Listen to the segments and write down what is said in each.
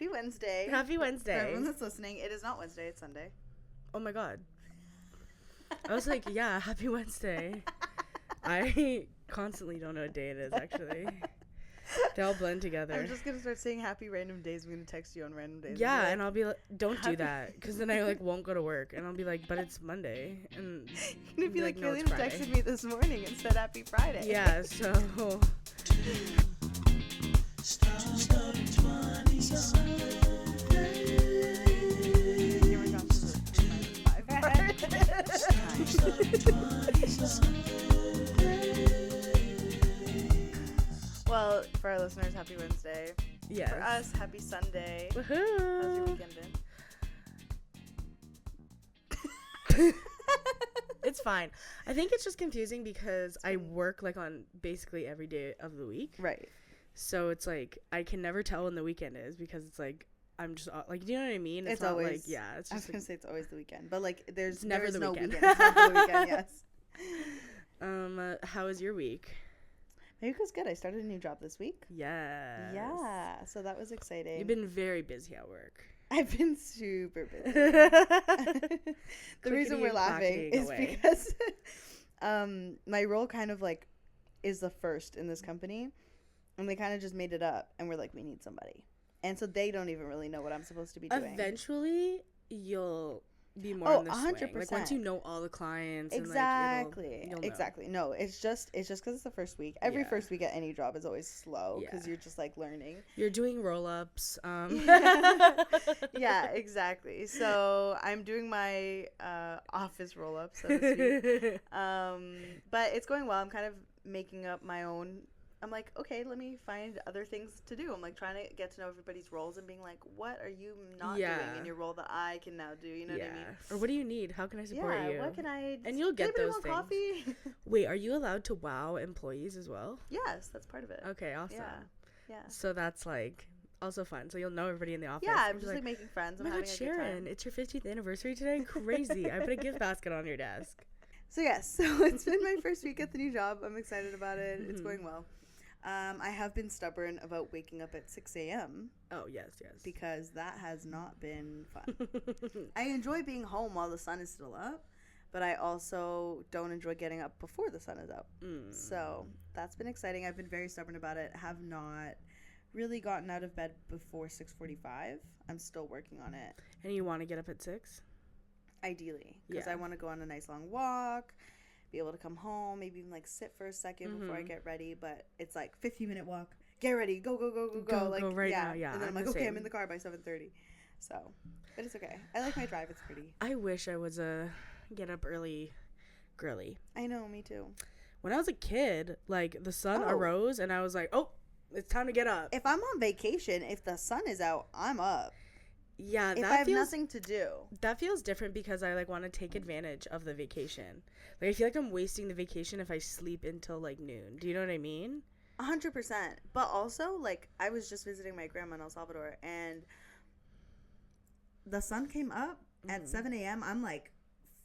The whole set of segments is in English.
Happy Wednesday. Happy Wednesday. For everyone that's listening, it is not Wednesday, it's Sunday. Oh my god. I was like, yeah, happy Wednesday. I constantly don't know what day it is, actually. They all blend together. I'm just going to start saying happy random days. I'm going to text you on random days. Yeah, and I'll be like, don't do that. Because then I, like, won't go to work. And I'll be like, but it's Monday. And you're going to be like, no, Kaylin it's Friday. texted me this morning and said happy Friday. Yeah, so... Well, for our listeners, happy Wednesday. Yes. For us, happy Sunday. Woohoo! How's your weekend been? It's fine. I think it's just confusing because I work, like, on basically every day of the week. Right. So it's, like, I can never tell when the weekend is because it's, like, I'm just, like, do you know what I mean? It's not always, like, yeah. It's I was just, going to say it's always the weekend. But, like, there's never the no weekend. weekend. It's never the weekend, yes. How was your week? My week was good. I started a new job this week. Yes. Yeah, so that was exciting. You've been very busy at work. I've been super busy. The reason we're laughing is because my role kind of like is the first in this company, and they kind of just made it up, and we're like, we need somebody, and so they don't even really know what I'm supposed to be doing. Eventually, you'll be more in the 100%. swing. Like once you know all the clients. Exactly. And, like, exactly. No, it's just because it's the first week. Every first week at any job is always slow because you're just like learning. You're doing roll-ups. Yeah, exactly. So I'm doing my office roll-ups so to speak. But it's going well. I'm kind of making up my own. I'm like, okay, let me find other things to do. I'm like trying to get to know everybody's roles and being like, what are you not doing in your role that I can now do? You know what I mean? Or what do you need? How can I support you? Yeah, what can I? And you'll get those things. Coffee? Wait, are you allowed to wow employees as well? Yes, that's part of it. Okay, awesome. Yeah. So that's like also fun. So you'll know everybody in the office. Yeah, I'm just like making friends. Oh my God, Sharon, it's your 50th anniversary today. Crazy! I put a gift basket on your desk. So yes, so it's been my first week at the new job. I'm excited about it. It's going well. I have been stubborn about waking up at 6 a.m. Oh, yes. Because that has not been fun. I enjoy being home while the sun is still up, but I also don't enjoy getting up before the sun is up. So that's been exciting. I've been very stubborn about it. Have not really gotten out of bed before 6:45. I'm still working on it. And you want to get up at 6? Ideally, because I want to go on a nice long walk, be able to come home, maybe even like sit for a second before I get ready. But it's like 15-minute walk, get ready, go, like go right now. Yeah, and then I'm like, okay, I'm in the car by 7:30. So, but it's okay. I like my drive. It's pretty. I wish I was a get up early girly. I know, me too. When I was a kid, like the sun arose and I was like, oh, it's time to get up. If I'm on vacation, if the sun is out, I'm up. Yeah, if I have nothing to do. That feels different because I like want to take advantage of the vacation. Like I feel like I'm wasting the vacation if I sleep until like noon. Do you know what I mean? 100%. But also, like, I was just visiting my grandma in El Salvador, and the sun came up at 7 a.m. I'm like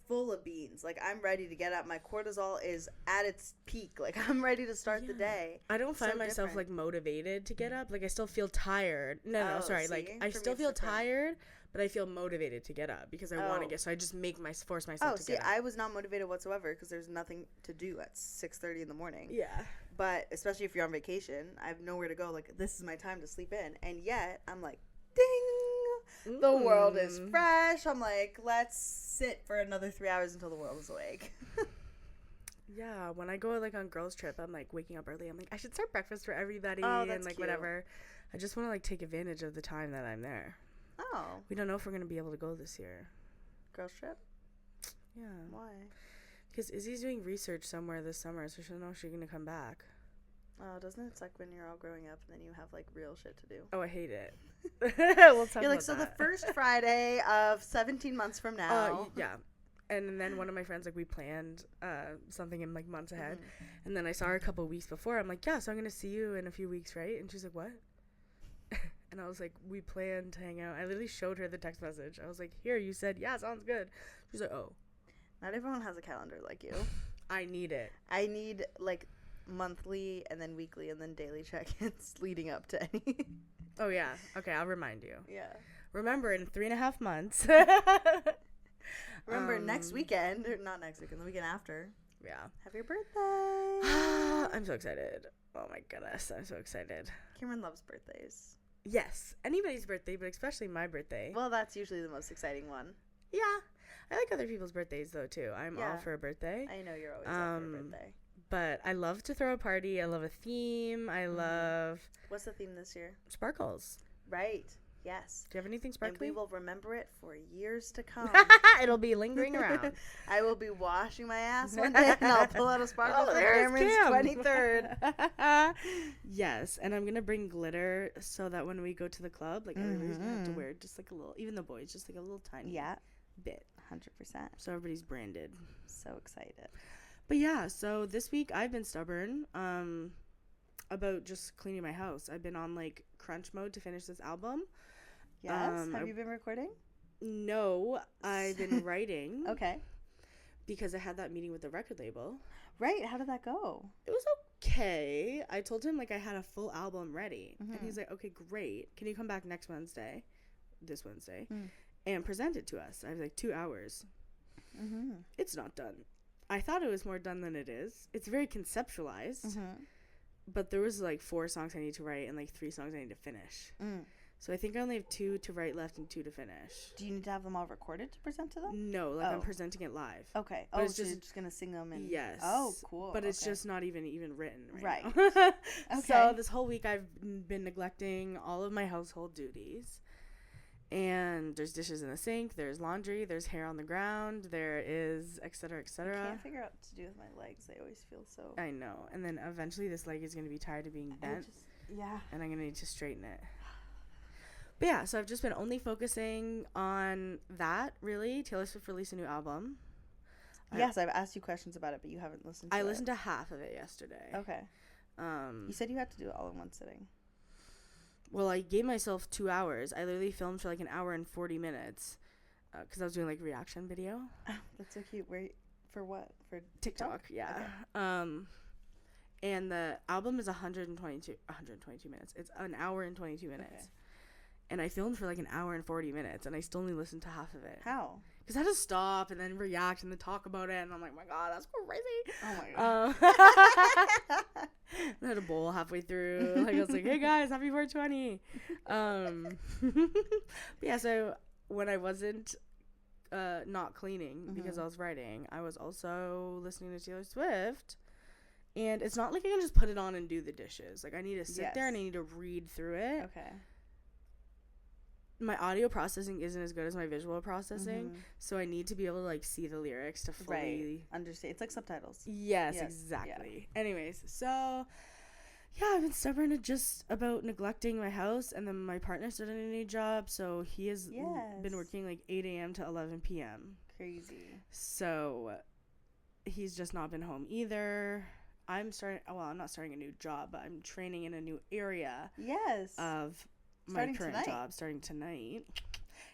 full of beans. Like, I'm ready to get up. My cortisol is at its peak. Like, I'm ready to start the day. I don't find myself like motivated to get up. Like, I still feel tired. No, sorry. See? Like, I still feel tired, but I feel motivated to get up because I want to get. So I just force myself to get up. I was not motivated whatsoever because there's nothing to do at 6:30 in the morning. Yeah. But especially if you're on vacation, I have nowhere to go. Like, this is my time to sleep in, and yet I'm like, ding, the world is fresh. I'm like, let's sit for another 3 hours until the world is awake. Yeah, when I go like on girls trip, I'm like waking up early. I'm like, I should start breakfast for everybody and like cute. Whatever. I just want to like take advantage of the time that I'm there. Oh. We don't know if we're gonna be able to go this year. Girls trip? Yeah. Why? Because Izzy's doing research somewhere this summer, so she'll know she's gonna come back. Oh, doesn't it suck when you're all growing up and then you have like real shit to do? Oh, I hate it. We'll talk You're like, about so that. the first Friday of 17 months from now. Yeah. And then one of my friends, like, we planned something in, like, months ahead. And then I saw her a couple of weeks before. I'm like, yeah, so I'm going to see you in a few weeks, right? And she's like, what? And I was like, we planned to hang out. I literally showed her the text message. I was like, here, you said, yeah, sounds good. She's like, oh. Not everyone has a calendar like you. I need it. I need, like, monthly and then weekly and then daily check-ins leading up to any Oh, yeah. Okay, I'll remind you. Yeah. Remember, in 3.5 months. Remember, next weekend, or not next weekend, the weekend after. Yeah. Have your birthday. I'm so excited. Oh, my goodness. I'm so excited. Cameron loves birthdays. Yes. Anybody's birthday, but especially my birthday. Well, that's usually the most exciting one. Yeah. I like other people's birthdays, though, too. I'm all for a birthday. I know you're always up for your birthday. But I love to throw a party. I love a theme. I love... What's the theme this year? Sparkles. Right. Yes. Do you have anything sparkly? And we will remember it for years to come. It'll be lingering around. I will be washing my ass one day and I'll pull out a sparkle for there's Cameron's 23rd. Yes, and I'm going to bring glitter so that when we go to the club, like everybody's going to have to wear just like a little, even the boys, just like a little tiny bit. 100%. So everybody's branded. So excited. But yeah, so this week I've been stubborn about just cleaning my house. I've been on like crunch mode to finish this album. Yes. Have you been recording? No, I've been writing. Okay. Because I had that meeting with the record label. Right. How did that go? It was okay. I told him like I had a full album ready. And he's like, okay, great. Can you come back next Wednesday, this Wednesday, and present it to us? I was like, 2 hours. It's not done. I thought it was more done than it is. It's very conceptualized. But there was like 4 songs I need to write and like 3 songs I need to finish. So I think I only have 2 to write left and 2 to finish. Do you need to have them all recorded to present to them? No, like I'm presenting it live. Okay. But it's so you're just going to sing them and... Yes. Oh, cool. But it's just not even written right now. Okay. So this whole week I've been neglecting all of my household duties. And there's dishes in the sink, there's laundry, there's hair on the ground, there is et cetera, et cetera. I can't figure out what to do with my legs. They always feel so... I know. And then eventually this leg is going to be tired of being bent. And I'm going to need to straighten it. But yeah, so I've just been only focusing on that, really. Taylor Swift released a new album. Yes, I've asked you questions about it, but you haven't listened to it. I listened to half of it yesterday. Okay. You said you had to do it all in one sitting. Well, I gave myself 2 hours. I literally filmed for like an hour and 40 minutes because I was doing like reaction video. Oh, that's so cute. For what? For TikTok? Yeah. Okay. And the album is 122 minutes. It's an hour and 22 minutes. Okay. And I filmed for like an hour and 40 minutes, and I still only listened to half of it. How? Because I had to stop and then react and then talk about it, and I'm like, my God, that's crazy. Oh my God. I had a bowl halfway through. Like I was like, hey guys, happy 420. But yeah, so when I wasn't not cleaning because I was writing, I was also listening to Taylor Swift. And it's not like I can just put it on and do the dishes. Like I need to sit there and I need to read through it. Okay. My audio processing isn't as good as my visual processing, so I need to be able to like see the lyrics to fully understand. It's like subtitles. Yes, exactly. Yeah. Anyways, so yeah, I've been stubborn just about neglecting my house, and then my partner started a new job, so he has been working like 8 a.m. to 11 p.m. Crazy. So he's just not been home either. I'm not starting a new job, but I'm training in a new area. Yes. Of my current job starting tonight.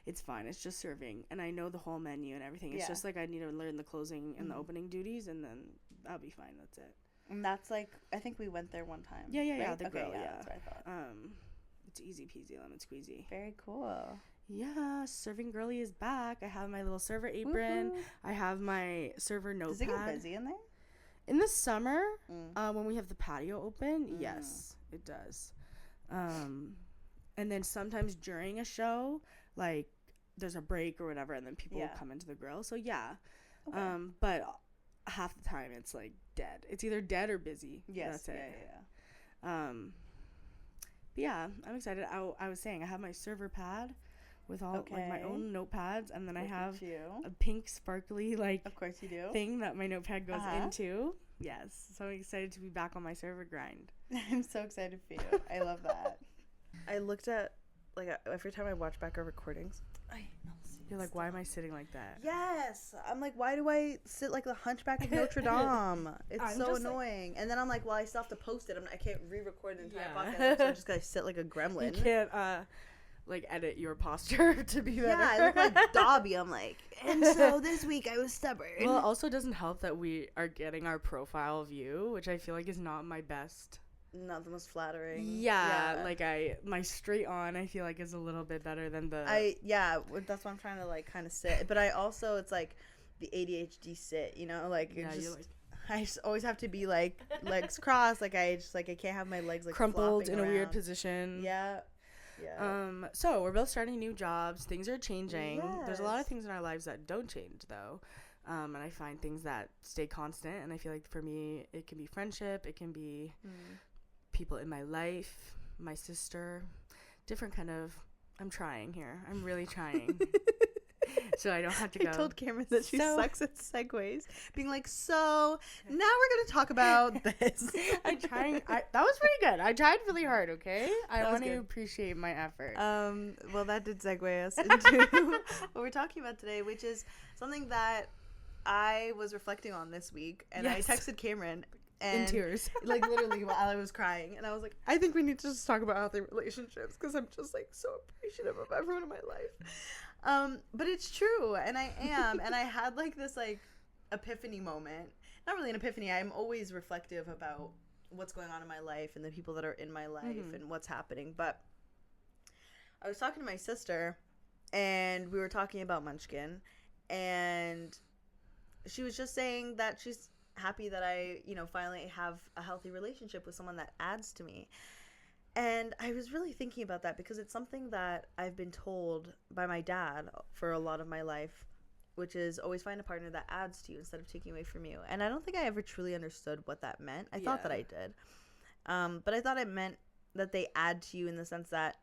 It's fine. It's just serving, and I know the whole menu and everything. It's just like I need to learn the closing and the opening duties, and then that'll be fine. That's it. And that's like, I think we went there one time. Yeah. Right? The grill. Yeah, that's what I thought. It's easy peasy lemon squeezy. Very cool. Yeah, Serving Girly is back. I have my little server apron. Woo-hoo. I have my server notepad. Does it get busy in there? In the summer, when we have the patio open, yes, it does. And then sometimes during a show, like there's a break or whatever, and then people will come into the grill. So yeah, but half the time it's like dead. It's either dead or busy. Yes, that's it. Yeah. But yeah, I'm excited. I was saying I have my server pad with all like my own notepads, and then I have a pink sparkly of course you do thing that my notepad goes into. Yes, so I'm excited to be back on my server grind. I'm so excited for you. I love that. I looked at like every time I watch back our recordings, you're like, why am I sitting like that? Yes, I'm like, why do I sit like the Hunchback of Notre Dame? It's so annoying. And then I'm like, well, I still have to post it. I can't re-record the entire podcast, so I just gotta sit like a gremlin. You can't like edit your posture to be better. Yeah, I look like Dobby. I'm like, and so this week I was stubborn. Well, it also doesn't help that we are getting our profile view, which I feel like is not my best. not the most flattering. Yeah, like my straight on I feel like is a little bit better than the that's why I'm trying to like kind of sit, but I also it's like the ADHD sit, you know, like you're just like, I just always have to be like legs crossed, like I can't have my legs like crumpled in around. a weird position. Yeah. So we're both starting new jobs, things are changing. Yes. There's a lot of things in our lives that don't change though. And I find things that stay constant, and I feel like for me it can be friendship, it can be people in my life, my sister, different kind of. I'm trying here. I'm really trying. So I don't have to go. I told Cameron that she sucks at segues, being like, so now we're going to talk about this. I'm trying. That was pretty good. I tried really hard, okay? I want to appreciate my effort. Well, that did segue us into what we're talking about today, which is something that I was reflecting on this week, and I texted Cameron. And, in tears. Like, literally while I was crying. And I was like, I think we need to just talk about healthy relationships, because I'm just, like, so appreciative of everyone in my life. But it's true, and I am. And I had, like, this, like, epiphany moment. Not really an epiphany. I'm always reflective about what's going on in my life and the people that are in my life and what's happening. But I was talking to my sister, and we were talking about Munchkin. And she was just saying that she's happy that I, finally have a healthy relationship with someone that adds to me. And I was really thinking about that because it's something that I've been told by my dad for a lot of my life, which is always find a partner that adds to you instead of taking away from you. And I don't think I ever truly understood what that meant. I thought that I did. But I thought it meant that they add to you in the sense that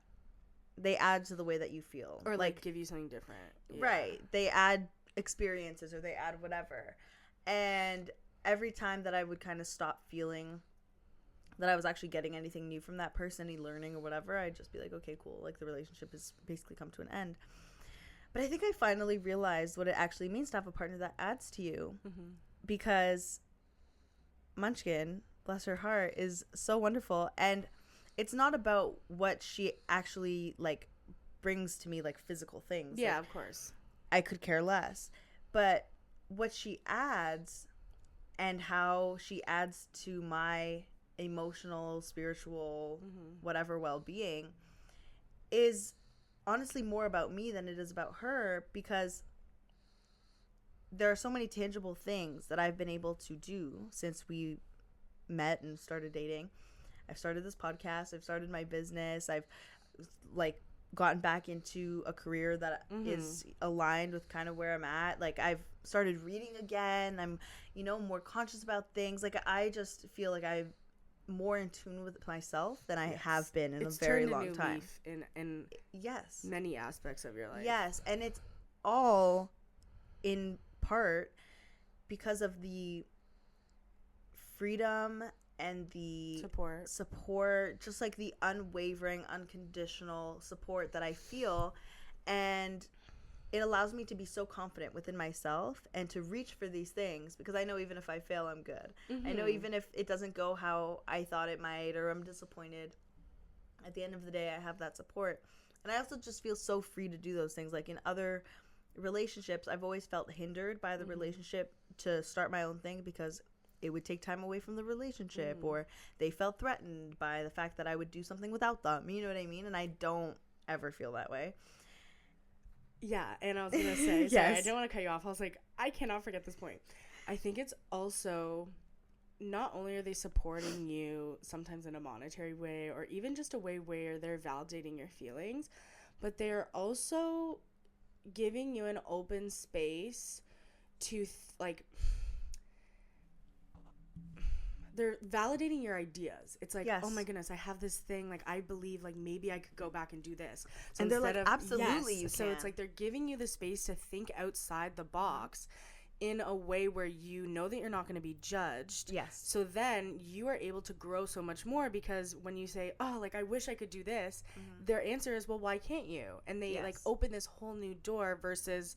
they add to the way that you feel. Or, like give you something different. Yeah. Right. They add experiences or they add whatever. And every time that I would kind of stop feeling that I was actually getting anything new from that person, any learning or whatever, I'd just be like, okay, cool. Like, the relationship has basically come to an end. But I think I finally realized what it actually means to have a partner that adds to you. Because Munchkin, bless her heart, is so wonderful. And it's not about what she actually, like, brings to me, like, physical things. Yeah, like, of course. I could care less. But what she adds and how she adds to my emotional, spiritual, whatever well-being is honestly more about me than it is about her, because there are so many tangible things that I've been able to do since we met and started dating. I've started this podcast. I've started my business. I've, like, gotten back into a career that is aligned with kind of where I'm at. Like, I've started reading again. I'm, more conscious about things. Like, I just feel like I'm more in tune with myself than I have been in a very long time. In yes, many aspects of your life. Yes, and it's all in part because of the freedom and the support, just like the unwavering, unconditional support that I feel. And it allows me to be so confident within myself and to reach for these things, because I know even if I fail, I'm good. I know even if it doesn't go how I thought it might, or I'm disappointed, at the end of the day, I have that support. And I also just feel so free to do those things. Like, in other relationships, I've always felt hindered by the relationship to start my own thing, because it would take time away from the relationship, or they felt threatened by the fact that I would do something without them. You know what I mean? And I don't ever feel that way. Yeah, and I was going to say, sorry, I didn't want to cut you off. I was like, I cannot forget this point. I think it's also, not only are they supporting you sometimes in a monetary way, or even just a way where they're validating your feelings, but they're also giving you an open space to, they're validating your ideas. It's like, oh my goodness, I have this thing. Like, I believe, like, maybe I could go back and do this. So and they're like, absolutely, you can. So it's like they're giving you the space to think outside the box in a way where you know that you're not going to be judged. Yes. So then you are able to grow so much more, because when you say, oh, like, I wish I could do this, their answer is, well, why can't you? And they, like, open this whole new door versus,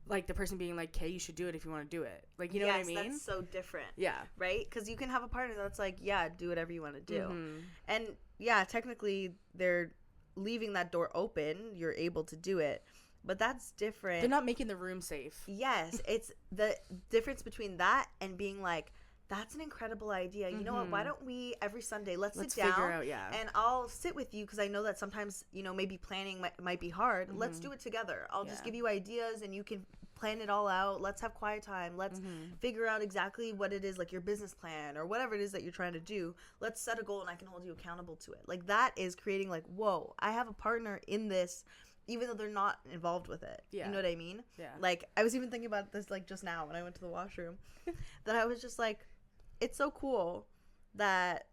like, the person being like, okay, you should do it if you want to do it. Like, you know what I mean? Yes, that's so different. Yeah. Right? Because you can have a partner that's like, yeah, do whatever you want to do. And, yeah, technically they're leaving that door open. You're able to do it. But that's different. They're not making the room safe. Yes. It's the difference between that and being like, that's an incredible idea. You know what? Why don't we every Sunday, let's sit figure down out, yeah. and I'll sit with you because I know that sometimes, you know, maybe planning might be hard. Let's do it together. I'll just give you ideas and you can plan it all out. Let's have quiet time. Let's figure out exactly what it is, like your business plan or whatever it is that you're trying to do. Let's set a goal and I can hold you accountable to it. Like that is creating like, whoa, I have a partner in this, even though they're not involved with it. Yeah. You know what I mean? Yeah. Like I was even thinking about this like just now when I went to the washroom that I was just like, it's so cool that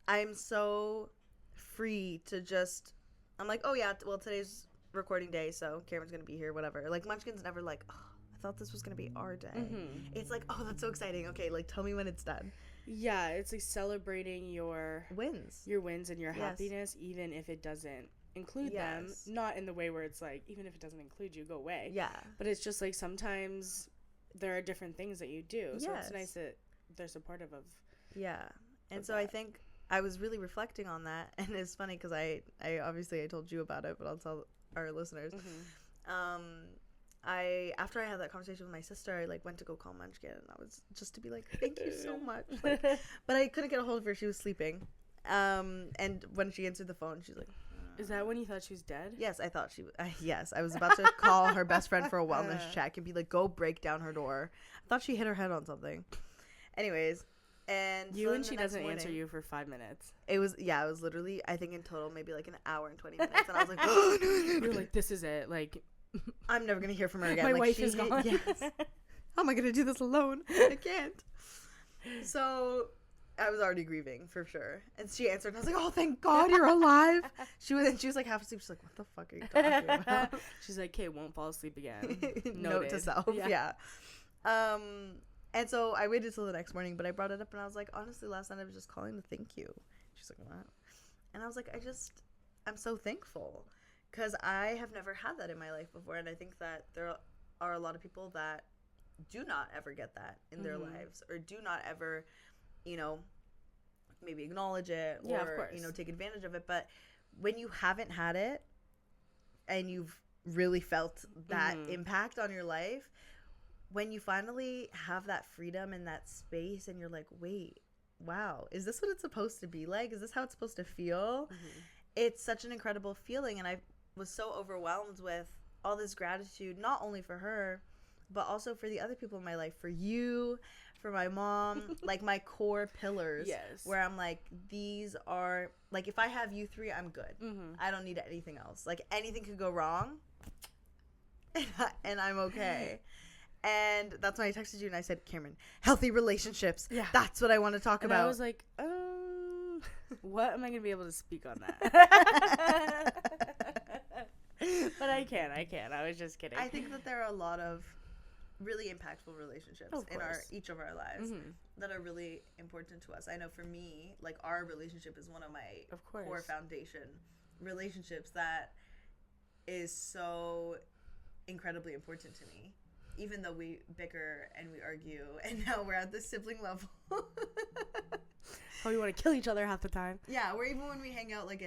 I'm so free to just, I'm like, oh yeah, well today's recording day, so Cameron's gonna be here, whatever. Like Munchkin's never like, oh, I thought this was gonna be our day. It's like, oh, that's so exciting. Okay, like tell me when it's done. Yeah, it's like celebrating your wins and your happiness, even if it doesn't include them. Not in the way where it's like, even if it doesn't include you, go away. Yeah. But it's just like sometimes there are different things that you do. So it's nice that they're supportive of. Yeah. And so that. I think I was really reflecting on that, and it's funny because I obviously I told you about it, but I'll tell our listeners. After I had that conversation with my sister, I like went to go call Munchkin, and I was just to be like, thank you so much. Like, but I couldn't get a hold of her. She was sleeping. And when she answered the phone, she's like, is that when you thought she was dead? Yes, I thought she was. Yes, I was about to call her best friend for a wellness check and be like, go break down her door. I thought she hit her head on something. Anyways, and you so and she doesn't answer you for 5 minutes. It was literally, I think in total maybe like an hour and 20 minutes, and I was like, oh, no. You're like, this is it. Like, I'm never gonna hear from her again. My like, wife is gone. Yes. How am I gonna do this alone? I can't. So I was already grieving for sure, and she answered, and I was like, oh, thank God you're alive. She was like half asleep. She's like, what the fuck are you talking about? She's like, Kate won't fall asleep again. Note to self. Yeah. And so I waited till the next morning, but I brought it up and I was like, honestly, last night I was just calling to thank you. She's like, what? And I was like, I'm so thankful because I have never had that in my life before. And I think that there are a lot of people that do not ever get that in their lives, or do not ever, you know, maybe acknowledge it or, you know, take advantage of it. But when you haven't had it and you've really felt that impact on your life, when you finally have that freedom and that space and you're like, wait, wow, is this what it's supposed to be like? Is this how it's supposed to feel? It's such an incredible feeling. And I was so overwhelmed with all this gratitude, not only for her, but also for the other people in my life, for you, for my mom, like my core pillars. Yes. Where I'm like, these are, like, if I have you three, I'm good. I don't need anything else. Like, anything could go wrong, and I'm okay. And that's when I texted you and I said, Cameron, healthy relationships. Yeah. That's what I want to talk about. I was like, what am I going to be able to speak on that? But I can. I was just kidding. I think that there are a lot of really impactful relationships in each of our lives that are really important to us. I know for me, like, our relationship is one of my core foundation relationships that is so incredibly important to me. Even though we bicker and we argue, and now we're at the sibling level. Oh, you want to kill each other half the time. Yeah, or even when we hang out, like,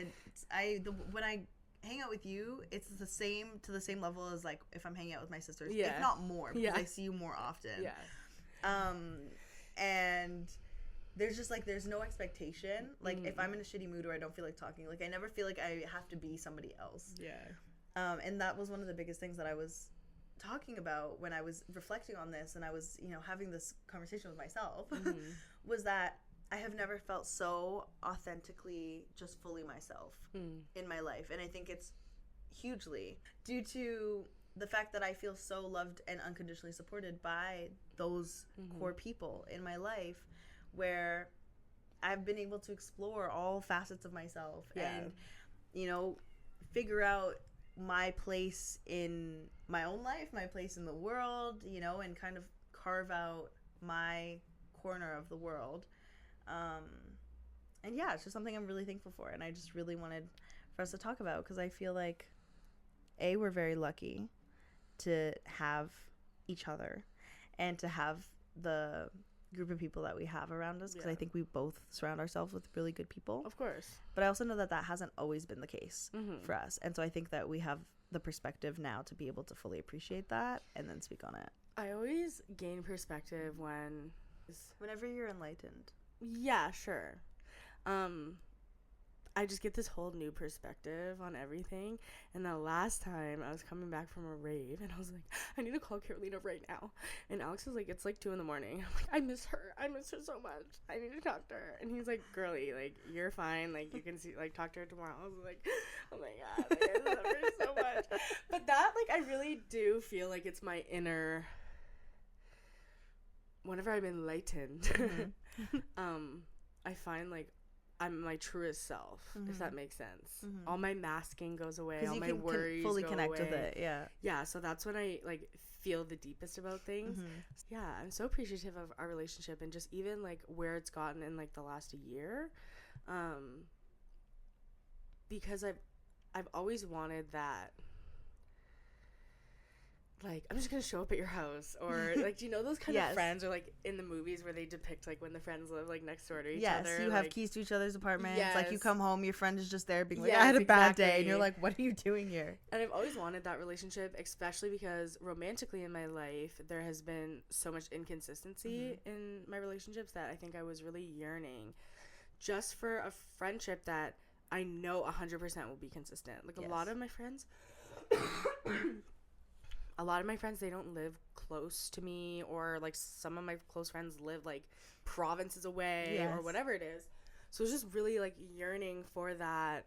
when I hang out with you, it's to the same level as, like, if I'm hanging out with my sisters, if not more, because I see you more often. Yeah. And there's just, like, there's no expectation. Like, if I'm in a shitty mood or I don't feel like talking, like, I never feel like I have to be somebody else. Yeah. And that was one of the biggest things that I was talking about when I was reflecting on this, and I was, you know, having this conversation with myself, was that I have never felt so authentically just fully myself in my life. And I think it's hugely due to the fact that I feel so loved and unconditionally supported by those core people in my life, where I've been able to explore all facets of myself and, you know, figure out my place in my own life, my place in the world, you know, and kind of carve out my corner of the world. And yeah, it's just something I'm really thankful for, and I just really wanted for us to talk about, because I feel like we're very lucky to have each other and to have the group of people that we have around us, because I think we both surround ourselves with really good people. Of course. But I also know that hasn't always been the case for us, and so I think that we have the perspective now to be able to fully appreciate that and then speak on it. I always gain perspective when Whenever you're enlightened. Yeah, sure. I just get this whole new perspective on everything. And the last time I was coming back from a rave, and I was like, I need to call Carolina right now. And Alex was like, it's like 2 a.m. I'm like, I miss her so much. I need to talk to her. And he's like, girly, like, you're fine. Like, you can see, like, talk to her tomorrow. I was like, oh my god, like, I love her so much. But that, like, I really do feel like it's my inner, whenever I'm enlightened, I find, like, I'm my truest self, if that makes sense. All my masking goes away, all my worries fully go connect away. with it. Yeah, so that's when I, like, feel the deepest about things. Yeah, I'm so appreciative of our relationship, and just even, like, where it's gotten in, like, the last year, because I've always wanted that, like, I'm just gonna show up at your house, or, like, do you know those kind of friends, or, like, in the movies where they depict, like, when the friends live, like, next door to each other. Yes, you like, have keys to each other's apartments. Yes. Like, you come home, your friend is just there being like, Yes, I had a bad day. exactly. And you're like, what are you doing here? And I've always wanted that relationship, especially because romantically in my life, there has been so much inconsistency in my relationships that I think I was really yearning just for a friendship that I know 100% will be consistent. Like, a lot of my friends... A lot of my friends, they don't live close to me, or, like, some of my close friends live, like, provinces away or whatever it is. So it's just really, like, yearning for that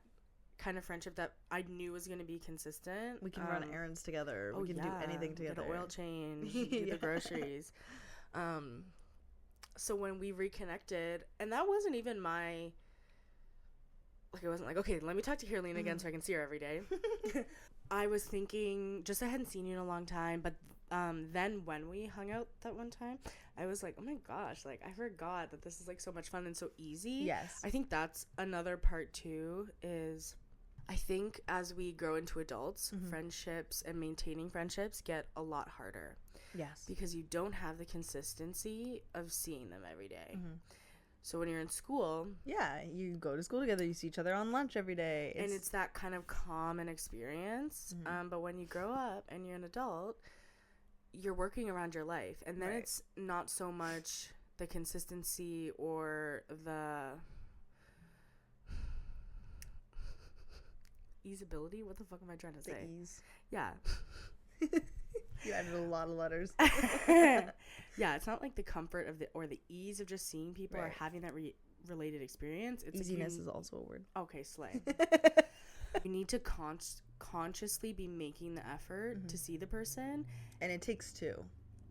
kind of friendship that I knew was going to be consistent. We can run errands together. We can do anything together. Get the oil change, do the groceries. So when we reconnected, and that wasn't even my... Like, it wasn't like, okay, let me talk to Carolina again so I can see her every day. I was thinking, just I hadn't seen you in a long time, but then when we hung out that one time, I was like, oh my gosh, like, I forgot that this is, like, so much fun and so easy. Yes. I think that's another part, too, is I think as we grow into adults, friendships and maintaining friendships get a lot harder. Yes. Because you don't have the consistency of seeing them every day. So when you're in school... Yeah, you go to school together. You see each other on lunch every day. And it's that kind of common experience. But when you grow up and you're an adult, you're working around your life. And then it's not so much the consistency or the... easeability? What the fuck am I trying to say? Ease. Yeah. You added a lot of letters. Yeah, it's not like the comfort of or the ease of just seeing people or having that related experience. It's Easiness like is also a word. Okay, slay. You need to consciously be making the effort to see the person. And it takes two.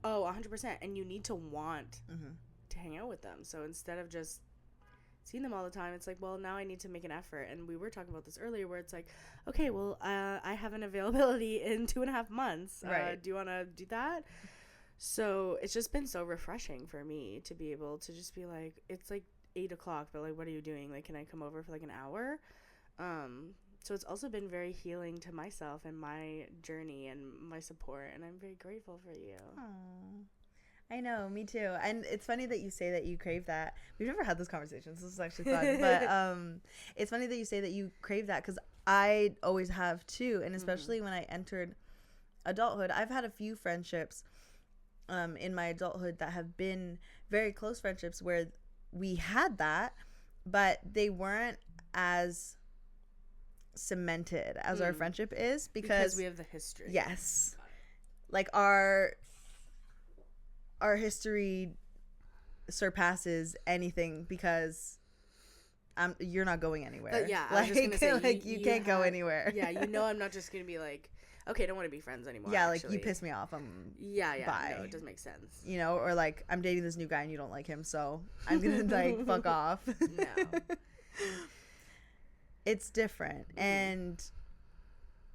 Oh, 100%. And you need to want to hang out with them. So instead of just seeing them all the time, it's like, well, now I need to make an effort. And we were talking about this earlier where it's like, okay, well, I have an availability in 2.5 months. Do you want to do that? So it's just been so refreshing for me to be able to just be like, it's like 8 o'clock, but like, what are you doing? Like, can I come over for like an hour? So it's also been very healing to myself and my journey and my support. And I'm very grateful for you. Aww. I know, me too. And it's funny that you say that you crave that. We've never had this conversation, so this is actually fun. But it's funny that you say that you crave that, because I always have too. And especially when I entered adulthood, I've had a few friendships in my adulthood that have been very close friendships where we had that, but they weren't as cemented as our friendship is, because we have the history. Yes. Like, our history surpasses anything, because you're not going anywhere. But yeah, like, I was just gonna say, like you can't go anywhere. Yeah, I'm not just gonna be like, okay, I don't want to be friends anymore. Yeah, actually. like, you piss me off. Bye. No, it doesn't make sense. You know, or like, I'm dating this new guy and you don't like him, so I'm gonna like fuck off. No. It's different, and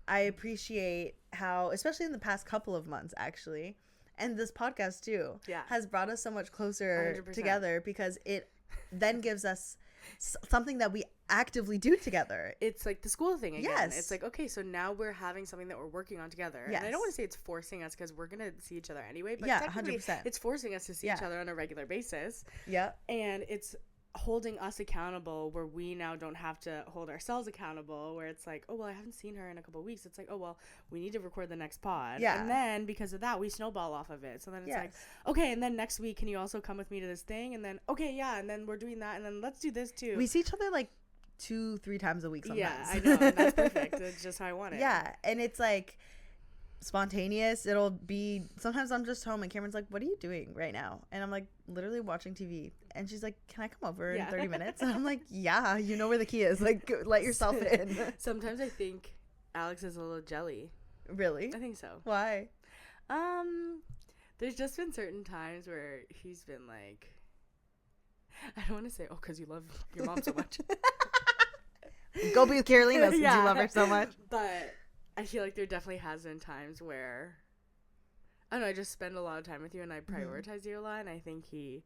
I appreciate how, especially in the past couple of months, actually, and this podcast too, has brought us so much closer 100%. together, because it then gives us something that we actively do together. It's like the school thing again. Yes. It's like, okay, so now we're having something that we're working on together. Yes. And I don't want to say it's forcing us, because we're going to see each other anyway. But yeah, technically 100%. it's forcing us to see each other on a regular basis. Yeah. And it's holding us accountable where we now don't have to hold ourselves accountable, where it's like, oh, well, I haven't seen her in a couple of weeks. It's like, oh, well, we need to record the next pod. Yeah. And then because of that, we snowball off of it. So then it's like, okay, and then next week, can you also come with me to this thing? And then, okay, yeah, and then we're doing that. And then let's do this too. We see each other like 2-3 times a week sometimes. Yeah, I know. And that's perfect. It's just how I want it. Yeah. And it's like spontaneous. It'll be, sometimes I'm just home and Cameron's like, what are you doing right now? And I'm like, literally watching TV. And she's like, can I come over in 30 minutes? And I'm like, yeah, you know where the key is. Like, let yourself in. Sometimes I think Alex is a little jelly. Really? I think so. Why? There's just been certain times where he's been like, I don't want to say, oh, because you love your mom so much. Go be with Carolina since you love her so much. But I feel like there definitely has been times where, I don't know, I just spend a lot of time with you and I prioritize you a lot. And I think he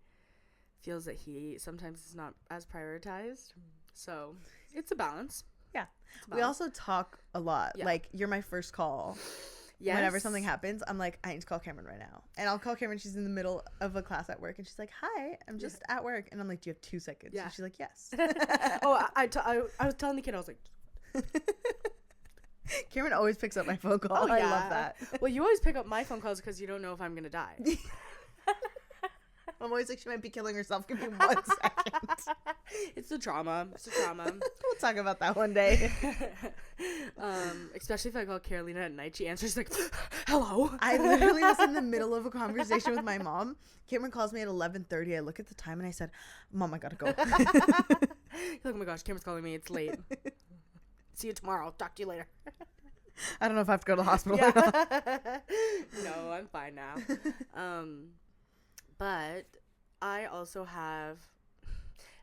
feels that he sometimes is not as prioritized. So it's a balance. Yeah. We also talk a lot. Yeah. Like, you're my first call. Yes. Whenever something happens, I'm like, I need to call Cameron right now. And I'll call Cameron. She's in the middle of a class at work. And she's like, hi, I'm just at work. And I'm like, do you have 2 seconds? Yeah. And she's like, yes. I was telling the kid, I was like, Cameron always picks up my phone call. I love that. Well, you always pick up my phone calls because you don't know if I'm going to die. I'm always like, she might be killing herself. Give me 1 second. It's the trauma. We'll talk about that one day. Especially if I call Carolina at night. She answers like, hello. I literally was in the middle of a conversation with my mom. Cameron calls me at 11:30. I look at the time and I said, Mom, I gotta go. You're like, oh my gosh, Cameron's calling me. It's late. See you tomorrow. I'll talk to you later. I don't know if I have to go to the hospital. No, I'm fine now. But I also have,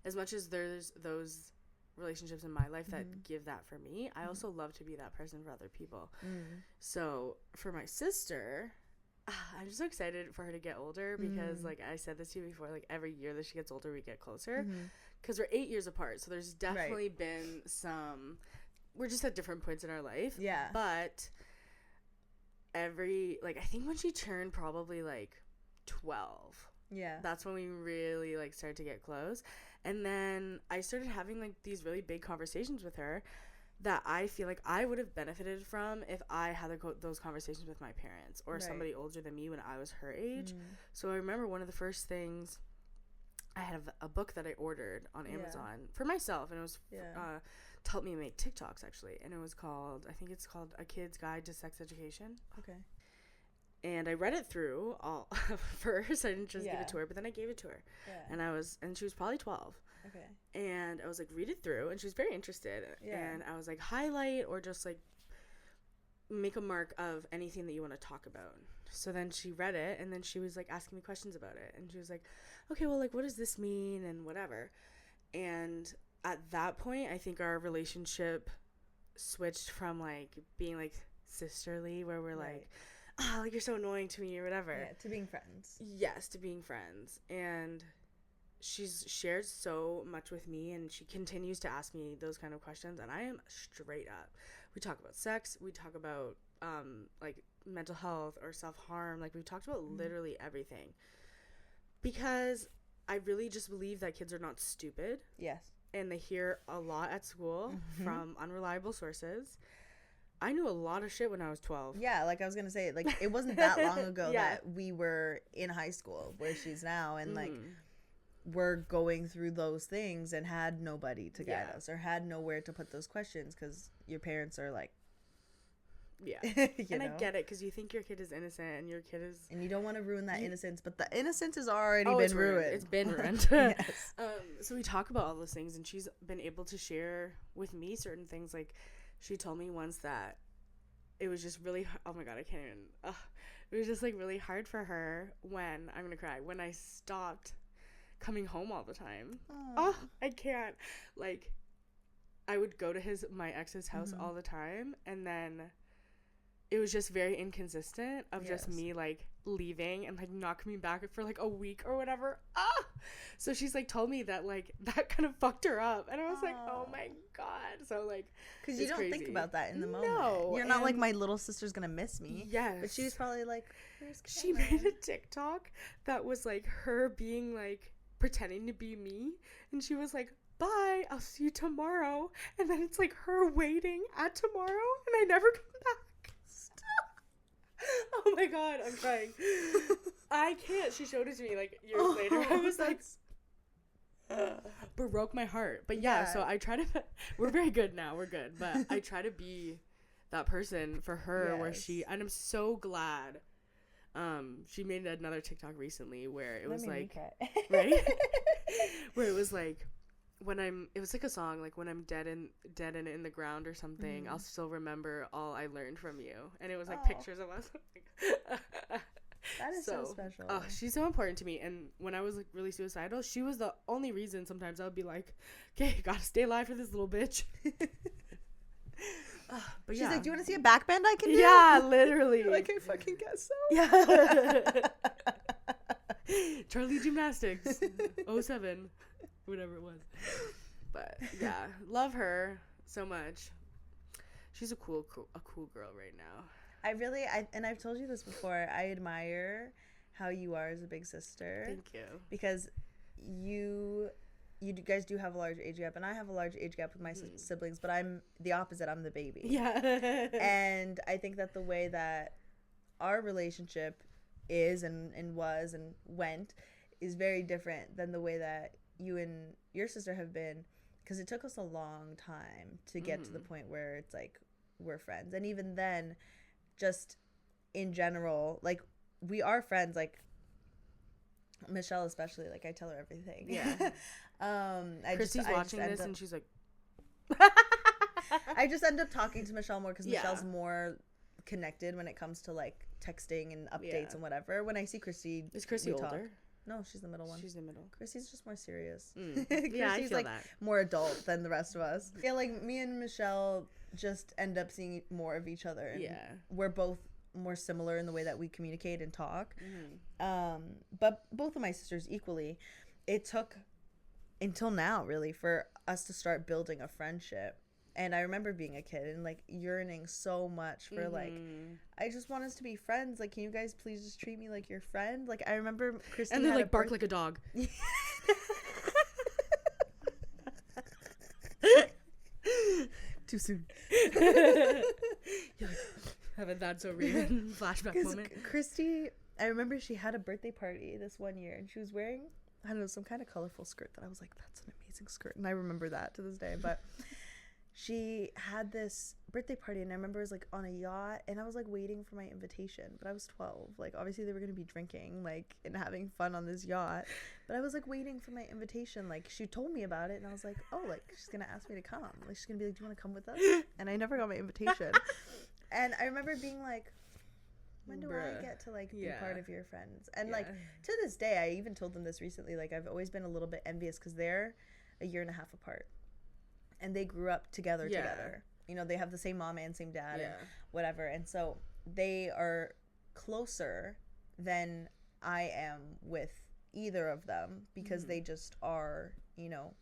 as much as there's those relationships in my life that give that for me, I also love to be that person for other people. So for my sister, I'm just so excited for her to get older because, like I said this to you before, like every year that she gets older, we get closer because we're 8 years apart. So there's definitely been some, we're just at different points in our life. Yeah. But I think when she turned probably like 12, that's when we really like started to get close. And then I started having like these really big conversations with her that I feel like I would have benefited from if I had those conversations with my parents or somebody older than me when I was her age. So I remember one of the first things, I had a book that I ordered on Amazon for myself, and it was to help me make TikToks actually, and it was called, I think it's called A Kid's Guide to Sex Education. Okay. And I read it through all first. I didn't just give it to her, but then I gave it to her. Yeah. And she was probably 12. Okay. And I was like, read it through. And she was very interested. Yeah. And I was like, highlight or just like make a mark of anything that you want to talk about. So then she read it, and then she was like asking me questions about it. And she was like, okay, well, like, what does this mean? And whatever. And at that point, I think our relationship switched from like being like sisterly, where we're like, like, you're so annoying to me or whatever. Yeah, to being friends. Yes, to being friends. And she's shared so much with me, and she continues to ask me those kind of questions, and I am straight up. We talk about sex. We talk about, like, mental health or self-harm. Like, we've talked about literally everything. Because I really just believe that kids are not stupid. Yes. And they hear a lot at school from unreliable sources. I knew a lot of shit when I was 12. Yeah, like I was going to say, like, it wasn't that long ago that we were in high school where she's now, and like we're going through those things and had nobody to guide us or had nowhere to put those questions because your parents are like, and I get it, because you think your kid is innocent and your kid is, and you don't want to ruin that innocence, but the innocence has already been ruined. It's been ruined. Yes. So we talk about all those things, and she's been able to share with me certain things. Like, she told me once that it was just really, oh my God, I can't even, it was just like really hard for her when, I'm gonna cry, when I stopped coming home all the time. I can't. Like, I would go to my ex's house all the time, and then it was just very inconsistent of just me like leaving and like not coming back for like a week or whatever. So she's like told me that like that kind of fucked her up, and I was like, oh my God. So like, because you don't think about that in the moment. No, you're not like, my little sister's gonna miss me. Yes, but she was probably like, she made a TikTok that was like her being like pretending to be me, and she was like, bye, I'll see you tomorrow, and then it's like her waiting at tomorrow, and I never come back. Stop. Oh my god, I'm crying. I can't. She showed it to me like years later. I was like, broke my heart. But yeah, so I try to, we're very good now, we're good, but I try to be that person for her where she, and I'm so glad she made another TikTok recently where it was like, right, where it was like, it was like a song like, when I'm dead and in the ground or something, I'll still remember all I learned from you, and it was like pictures of us. That is so special. Oh, she's so important to me. And when I was like really suicidal, she was the only reason. Sometimes I would be like, okay, gotta stay alive for this little bitch. But she's like, do you want to see a back bend I can do? Yeah, literally. Like, I fucking guess so. Yeah. Charlie Gymnastics 07, whatever it was. But yeah, love her so much. She's a cool girl right now. And I've told you this before, I admire how you are as a big sister. Thank you. Because you guys do have a large age gap, and I have a large age gap with my siblings, but I'm the opposite. I'm the baby. Yeah. And I think that the way that our relationship is and was and went is very different than the way that you and your sister have been, because it took us a long time to get to the point where it's like we're friends. And even then, just in general, like, we are friends, like Michelle especially, like, I tell her everything. Yeah. Christy's watching this and she's like, I just end up talking to Michelle more because Michelle's more connected when it comes to like texting and updates and whatever. When I see Christy, is Christy older? No, she's the middle one. She's the middle. Christy's just more serious. Yeah, I feel like that. more adult than the rest of us. Yeah, like me and Michelle just end up seeing more of each other. And we're both more similar in the way that we communicate and talk. But both of my sisters equally, it took until now really for us to start building a friendship. And I remember being a kid and like yearning so much for like, I just want us to be friends. Like, can you guys please just treat me like your friend? Like, I remember Christy and they like bark like a dog. Too soon. Haven't that so real flashback moment. Christy, I remember she had a birthday party this one year and she was wearing, I don't know, some kind of colorful skirt that I was like, that's an amazing skirt. And I remember that to this day. But she had this birthday party and I remember it was like on a yacht and I was like waiting for my invitation, but I was 12. Like, obviously they were going to be drinking like and having fun on this yacht, but I was like waiting for my invitation. Like, she told me about it and I was like, oh, like she's going to ask me to come. Like, she's going to be like, do you want to come with us? And I never got my invitation. And I remember being like, when do I get to like be part of your friends? And like to this day, I even told them this recently, like I've always been a little bit envious because they're a year and a half apart and they grew up together. You know, they have the same mom and same dad and whatever, and so they are closer than I am with either of them because they just are, you know,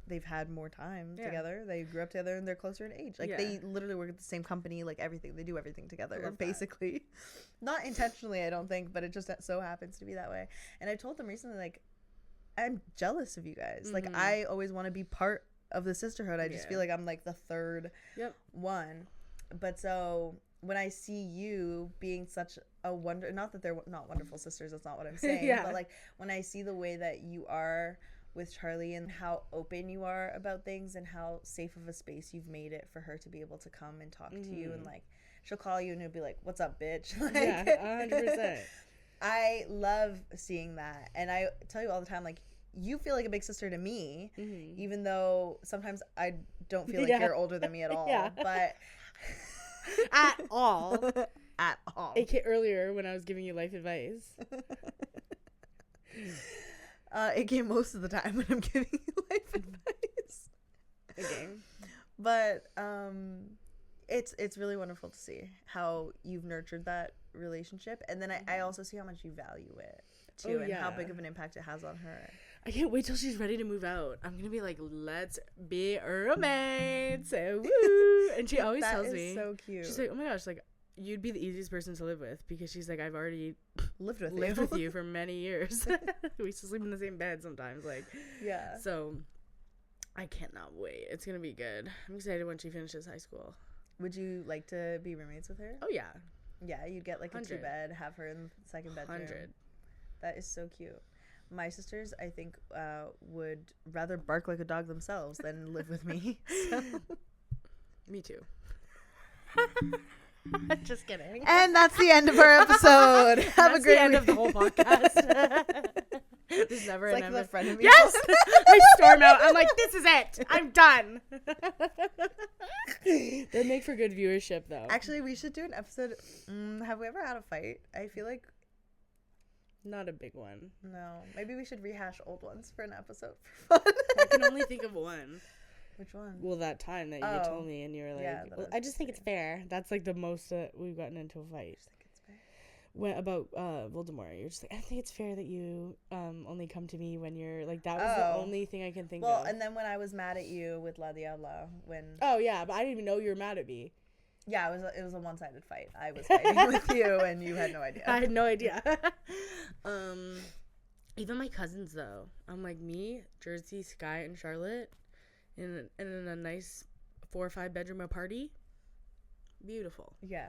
they've had more time together. They grew up together and they're closer in age. Like they literally work at the same company, like everything. They do everything together, basically. Not intentionally, I don't think, but it just so happens to be that way. And I told them recently, like, I'm jealous of you guys. Like, I always want to be part of the sisterhood. I just feel like I'm like the third one. But so when I see you being such a not that they're not wonderful sisters, that's not what I'm saying. But like when I see the way that you are with Charlie and how open you are about things and how safe of a space you've made it for her to be able to come and talk to you, and like she'll call you and it'll be like, what's up, bitch? Like, 100%. I love seeing that. And I tell you all the time, like, you feel like a big sister to me, even though sometimes I don't feel like you're older than me at all. But at all. At all. AK earlier when I was giving you life advice. It came most of the time when I'm giving you life advice. Okay. But it's really wonderful to see how you've nurtured that relationship, and then I also see how much you value it too, and how big of an impact it has on her. I can't wait till she's ready to move out. I'm gonna be like, let's be roommates. Woo! And she always tells me, so cute. She's like, oh my gosh, like you'd be the easiest person to live with because she's like, I've already lived with you for many years. We used to sleep in the same bed sometimes. Like, yeah. So I cannot wait. It's going to be good. I'm excited when she finishes high school. Would you like to be roommates with her? Oh, yeah. Yeah, you'd get like 100. a 2-bed, have her in the second bedroom. 100. That is so cute. My sisters, I think, would rather bark like a dog themselves than live with me. So. Me too. Just kidding. And that's the end of our episode. Have a great the end of the whole podcast. There's never it's an like end. the friend of me. Yes! I storm out. I'm like, this is it. I'm done. They make for good viewership, though. Actually, we should do an episode. Have we ever had a fight? I feel like not a big one. No. Maybe we should rehash old ones for an episode for fun. I can only think of one. Which one? Well, that time that you told me and you were like, yeah, well, I just think it's fair. That's like the most we've gotten into a fight. I think it's fair. When, about Voldemort. You're just like, I think it's fair that you only come to me when you're like, that was the only thing I can think of. Well, and then when I was mad at you with La Diabla, when... Oh, yeah, but I didn't even know you were mad at me. Yeah, it was a one-sided fight. I was fighting with you, and you had no idea. I had no idea. Even my cousins, though. I'm like, me, Jersey, Sky, and Charlotte, in a nice 4 or 5 bedroom party. Beautiful. Yeah.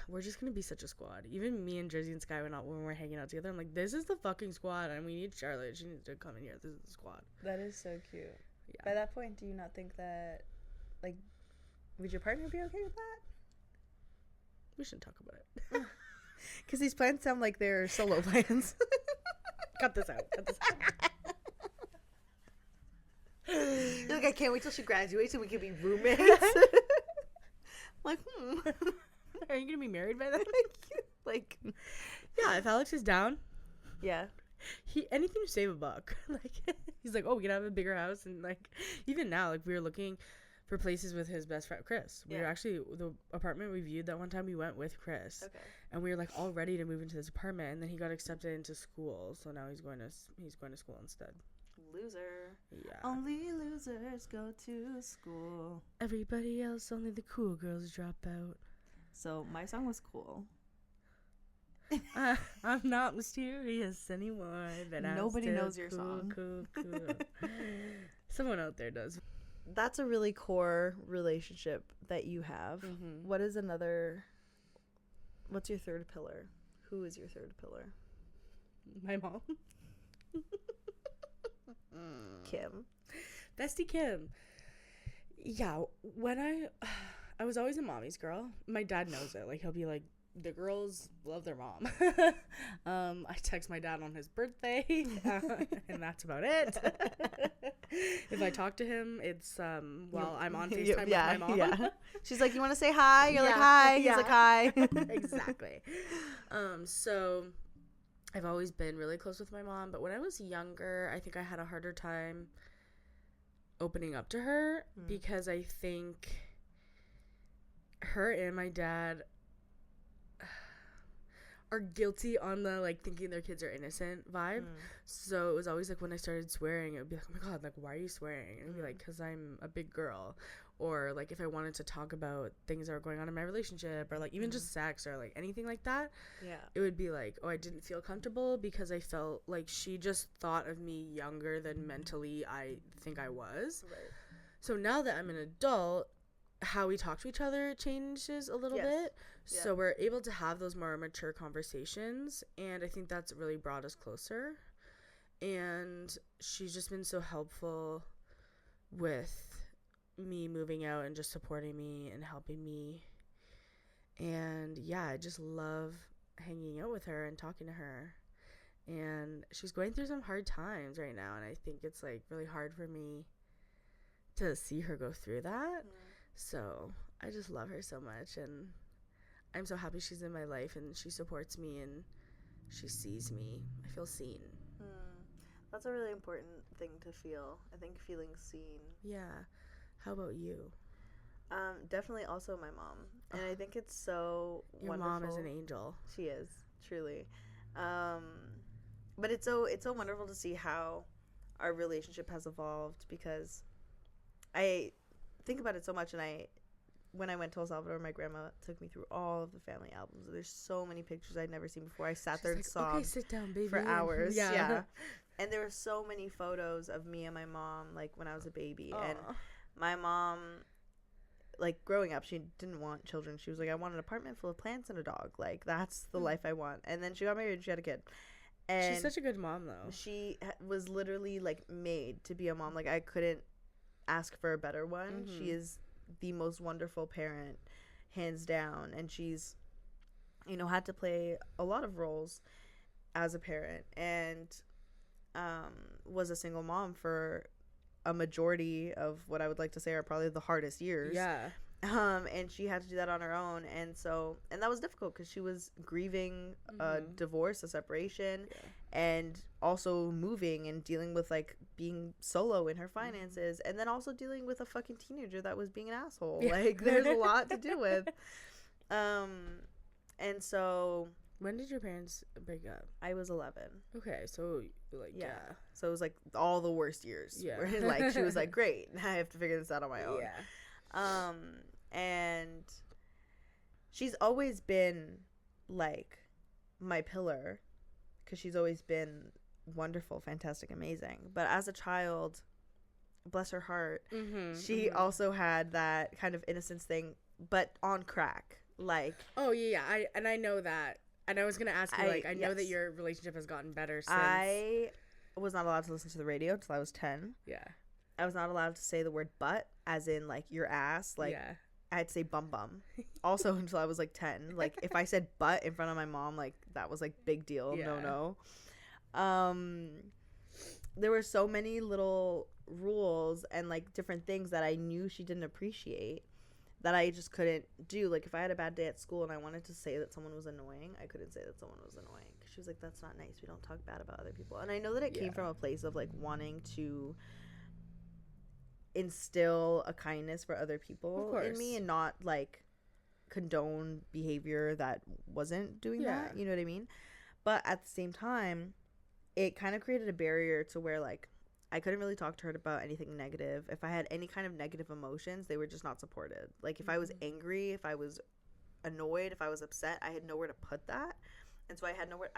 We're just gonna be such a squad. Even me and Jersey and Sky when we're hanging out together, I'm like, this is the fucking squad, and we need Charlotte. She needs to come in here. This is the squad. That is so cute. Yeah. By that point, do you not think that, like, would your partner be okay with that? We shouldn't talk about it. Because these plans sound like they're solo plans. Cut this out. You're like, I can't wait till she graduates and we can be roommates. Like, Are you gonna be married by then? Like, yeah, if Alex is down, yeah. Anything to save a buck. Like, he's like, oh, we can have a bigger house, and like, even now, like, we were looking for places with his best friend Chris. We were actually, the apartment we viewed that one time, we went with Chris. Okay. And we were like all ready to move into this apartment, and then he got accepted into school, so now he's going to school instead. Loser. Yeah. Only losers go to school. Everybody else, only the cool girls drop out. So my song was cool. I'm not mysterious anymore. But nobody knows your cool, song. Cool. Someone out there does. That's a really core relationship that you have. Mm-hmm. What's your third pillar? Who is your third pillar? My mom. Kim. Bestie Kim. Yeah, when I was always a mommy's girl. My dad knows it. Like, he'll be like, the girls love their mom. I text my dad on his birthday, and that's about it. If I talk to him, it's while I'm on FaceTime with my mom. Yeah. She's like, you want to say hi? You're like, hi. He's like, hi. Exactly. So I've always been really close with my mom, but when I was younger, I think I had a harder time opening up to her because I think her and my dad are guilty on the like thinking their kids are innocent vibe. So it was always like when I started swearing, it would be like, oh my god, like, why are you swearing? And it'd be like, because I'm a big girl. Or like if I wanted to talk about things that were going on in my relationship, or like even just sex, or like anything like that, it would be like, oh, I didn't feel comfortable because I felt like she just thought of me younger than mentally I think I was. Right. So now that I'm an adult, how we talk to each other changes a little bit. Yeah. So we're able to have those more mature conversations, and I think that's really brought us closer. And she's just been so helpful with me moving out and just supporting me and helping me. And yeah, I just love hanging out with her and talking to her. And she's going through some hard times right now, and I think it's like really hard for me to see her go through that. So I just love her so much, and I'm so happy she's in my life and she supports me and she sees me. I feel seen. That's a really important thing to feel. I think feeling seen. Yeah. How about you? Definitely also my mom. And I think it's so Your wonderful. mom is an angel. She is, truly. But it's so wonderful to see how our relationship has evolved, because I think about it so much, and I when I went to El Salvador, my grandma took me through all of the family albums. There's so many pictures I'd never seen before. I sat there and sobbed okay, sit down, baby. for hours. Yeah. Yeah. And there were so many photos of me and my mom, like, when I was a baby. Aww. And my mom, like, growing up, she didn't want children. She was like, I want an apartment full of plants and a dog. Like, that's the life I want. And then she got married and she had a kid. And she's such a good mom, though. she was literally, like, made to be a mom. Like, I couldn't ask for a better one. Mm-hmm. She is the most wonderful parent, hands down. And she's, you know, had to play a lot of roles as a parent, and was a single mom for a majority of what I would like to say are probably the hardest years. Yeah. And she had to do that on her own, and that was difficult because she was grieving a divorce, a separation, and also moving and dealing with, like, being solo in her finances, and then also dealing with a fucking teenager that was being an asshole. Yeah. Like, there's a lot to deal with. And so When did your parents break up? I was 11. Okay, so, like, yeah. So it was, like, all the worst years. Yeah. Where, like, she was like, great, I have to figure this out on my own. Yeah. And she's always been, like, my pillar, because she's always been wonderful, fantastic, amazing. But as a child, bless her heart, she also had that kind of innocence thing, but on crack. Like, oh, yeah. I know that. And I was going to ask you, I know that yes. your relationship has gotten better since. I was not allowed to listen to the radio until I was 10. Yeah. I was not allowed to say the word butt, as in, like, your ass. Like, yeah. I had to say bum bum. Also until I was, like, 10. Like, if I said butt in front of my mom, like, that was, like, big deal. Yeah. No. There were so many little rules and, like, different things that I knew she didn't appreciate that I just couldn't do. Like, if I had a bad day at school and I wanted to say that someone was annoying, I couldn't say that someone was annoying. She was like, that's not nice. We don't talk bad about other people. And I know that it came from a place of, like, wanting to instill a kindness for other people in me and not, like, condone behavior that wasn't doing that. You know what I mean? But at the same time, it kind of created a barrier to where, like, I couldn't really talk to her about anything negative. If I had any kind of negative emotions, they were just not supported. Like, if I was angry, if I was annoyed, if I was upset, I had nowhere to put that. And so I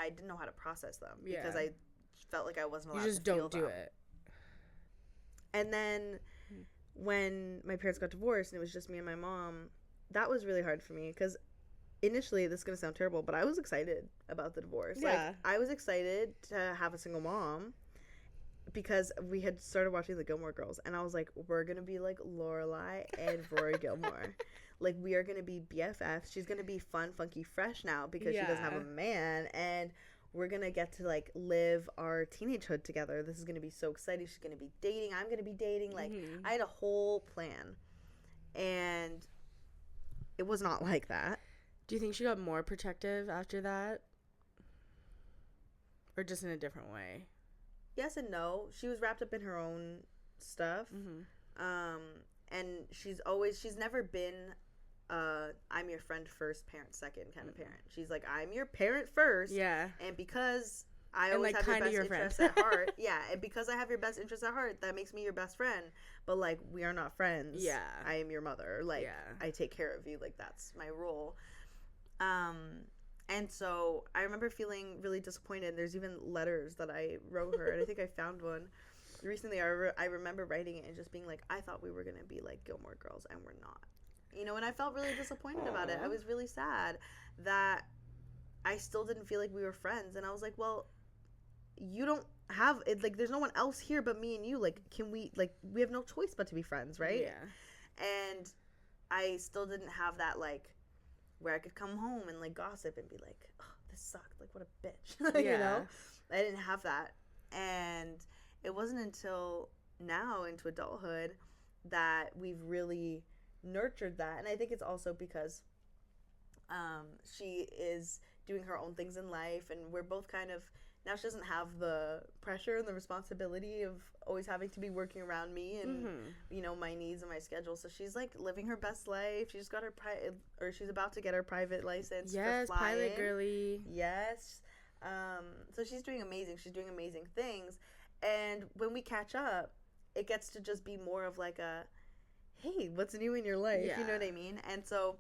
didn't know how to process them because I felt like I wasn't allowed to feel them. You just don't do it. And then when my parents got divorced and it was just me and my mom, that was really hard for me because initially, this is going to sound terrible, but I was excited about the divorce. Yeah. Like, I was excited to have a single mom because we had started watching the Gilmore Girls, and I was like, we're going to be like Lorelai and Rory Gilmore. Like, we are going to be BFFs. She's going to be fun, funky, fresh now because she doesn't have a man, and we're going to get to, like, live our teenagehood together. This is going to be so exciting. She's going to be dating. I'm going to be dating. Like, I had a whole plan, and it was not like that. Do you think she got more protective after that? Or just in a different way? Yes and no. She was wrapped up in her own stuff. And she's never been I'm your friend first, parent second kind of parent. She's like, I'm your parent first. Yeah. And because I always have your best interests at heart. Yeah. And because I have your best interests at heart, that makes me your best friend. But, like, we are not friends. Yeah. I am your mother. Like, I take care of you. Like, that's my role. And so I remember feeling really disappointed. There's even letters that I wrote her, and I think I found one recently. I remember writing it and just being like, I thought we were going to be like Gilmore Girls, and we're not. You know, and I felt really disappointed about it. I was really sad that I still didn't feel like we were friends. And I was like, well, you don't have it. Like, there's no one else here but me and you. Like, we have no choice but to be friends, right? Yeah. And I still didn't have that, like, where I could come home and, like, gossip and be like, oh, this sucked. Like, what a bitch. You know? I didn't have that. And it wasn't until now into adulthood that we've really nurtured that. And I think it's also because she is doing her own things in life, and we're both kind of, now she doesn't have the pressure and the responsibility of always having to be working around me and you know, my needs and my schedule. So she's, like, living her best life. She just got her she's about to get her private license for flying. Pilot girly. Yes. So she's doing amazing. She's doing amazing things. And when we catch up, it gets to just be more of, like, a hey, what's new in your life? Yeah. You know what I mean? And so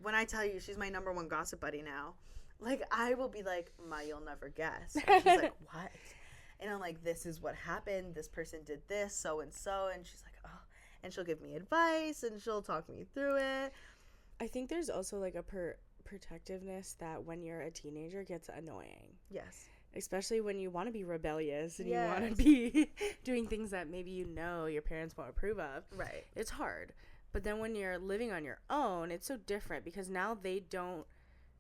when I tell you she's my number one gossip buddy now, like, I will be like, Ma, you'll never guess. And she's like, what? And I'm like, this is what happened. This person did this, so and so. And she's like, oh. And she'll give me advice and she'll talk me through it. I think there's also like a protectiveness that when you're a teenager gets annoying. Yes. Especially when you want to be rebellious and you Yes. want to be doing things that maybe you know your parents won't approve of. Right. It's hard. But then when you're living on your own, it's so different because now they don't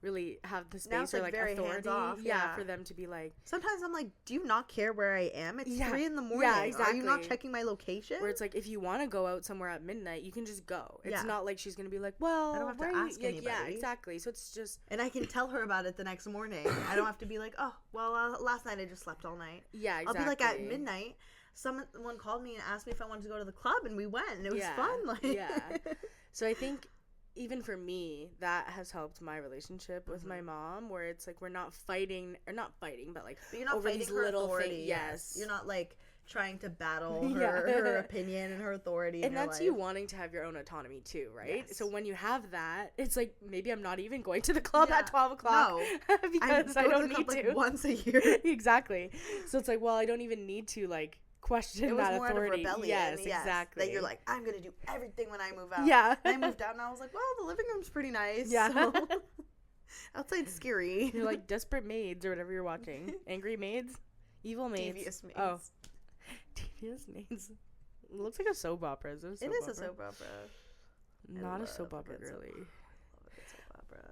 really have the Now it's, space or like, like very authority. hands-off, yeah. For them to be like, Sometimes I'm like, do you not care where I am? It's Yeah. 3 a.m. Yeah, Are you not exactly. checking my location? where it's like, if you want to go out somewhere at midnight, you can just go. It's Yeah. not like she's going to be like, well, I don't have to where are you? ask Like, yeah, anybody. exactly. So it's just, And I can tell her about it the next morning. I don't have to be like, oh, well, last night I just slept all night. yeah, exactly. I'll be like, at midnight, someone called me and asked me if I wanted to go to the club, and we went, and it was Yeah, fun. Like, yeah. So I think even for me, that has helped my relationship with my mom, where it's like we're not fighting, or not fighting, but like But you're not over fighting these her little authority. things. Yes. You're not like trying to battle Yeah. her opinion and her authority. And in your that's you life. wanting to have your own autonomy too, right? Yes. So when you have that, it's like maybe I'm not even going to the club Yeah. at 12 o'clock because I go don't to the need club, to. like, once a year. Exactly. So it's like, well, I don't even need to like question It was that more authority. out of rebellion. Yes, exactly. That you're like, I'm gonna do everything when I move out. Yeah. And I moved out, and I was like, well, the living room's pretty nice. Yeah. So. Outside's scary. You're like Desperate Maids or whatever you're watching. Angry Maids? Evil Maids? Devious Maids. Oh. Devious Maids. It looks like a soap opera. Is it a soap It is opera? a soap opera. Not a love soap a opera good soap girly. Love a good soap opera.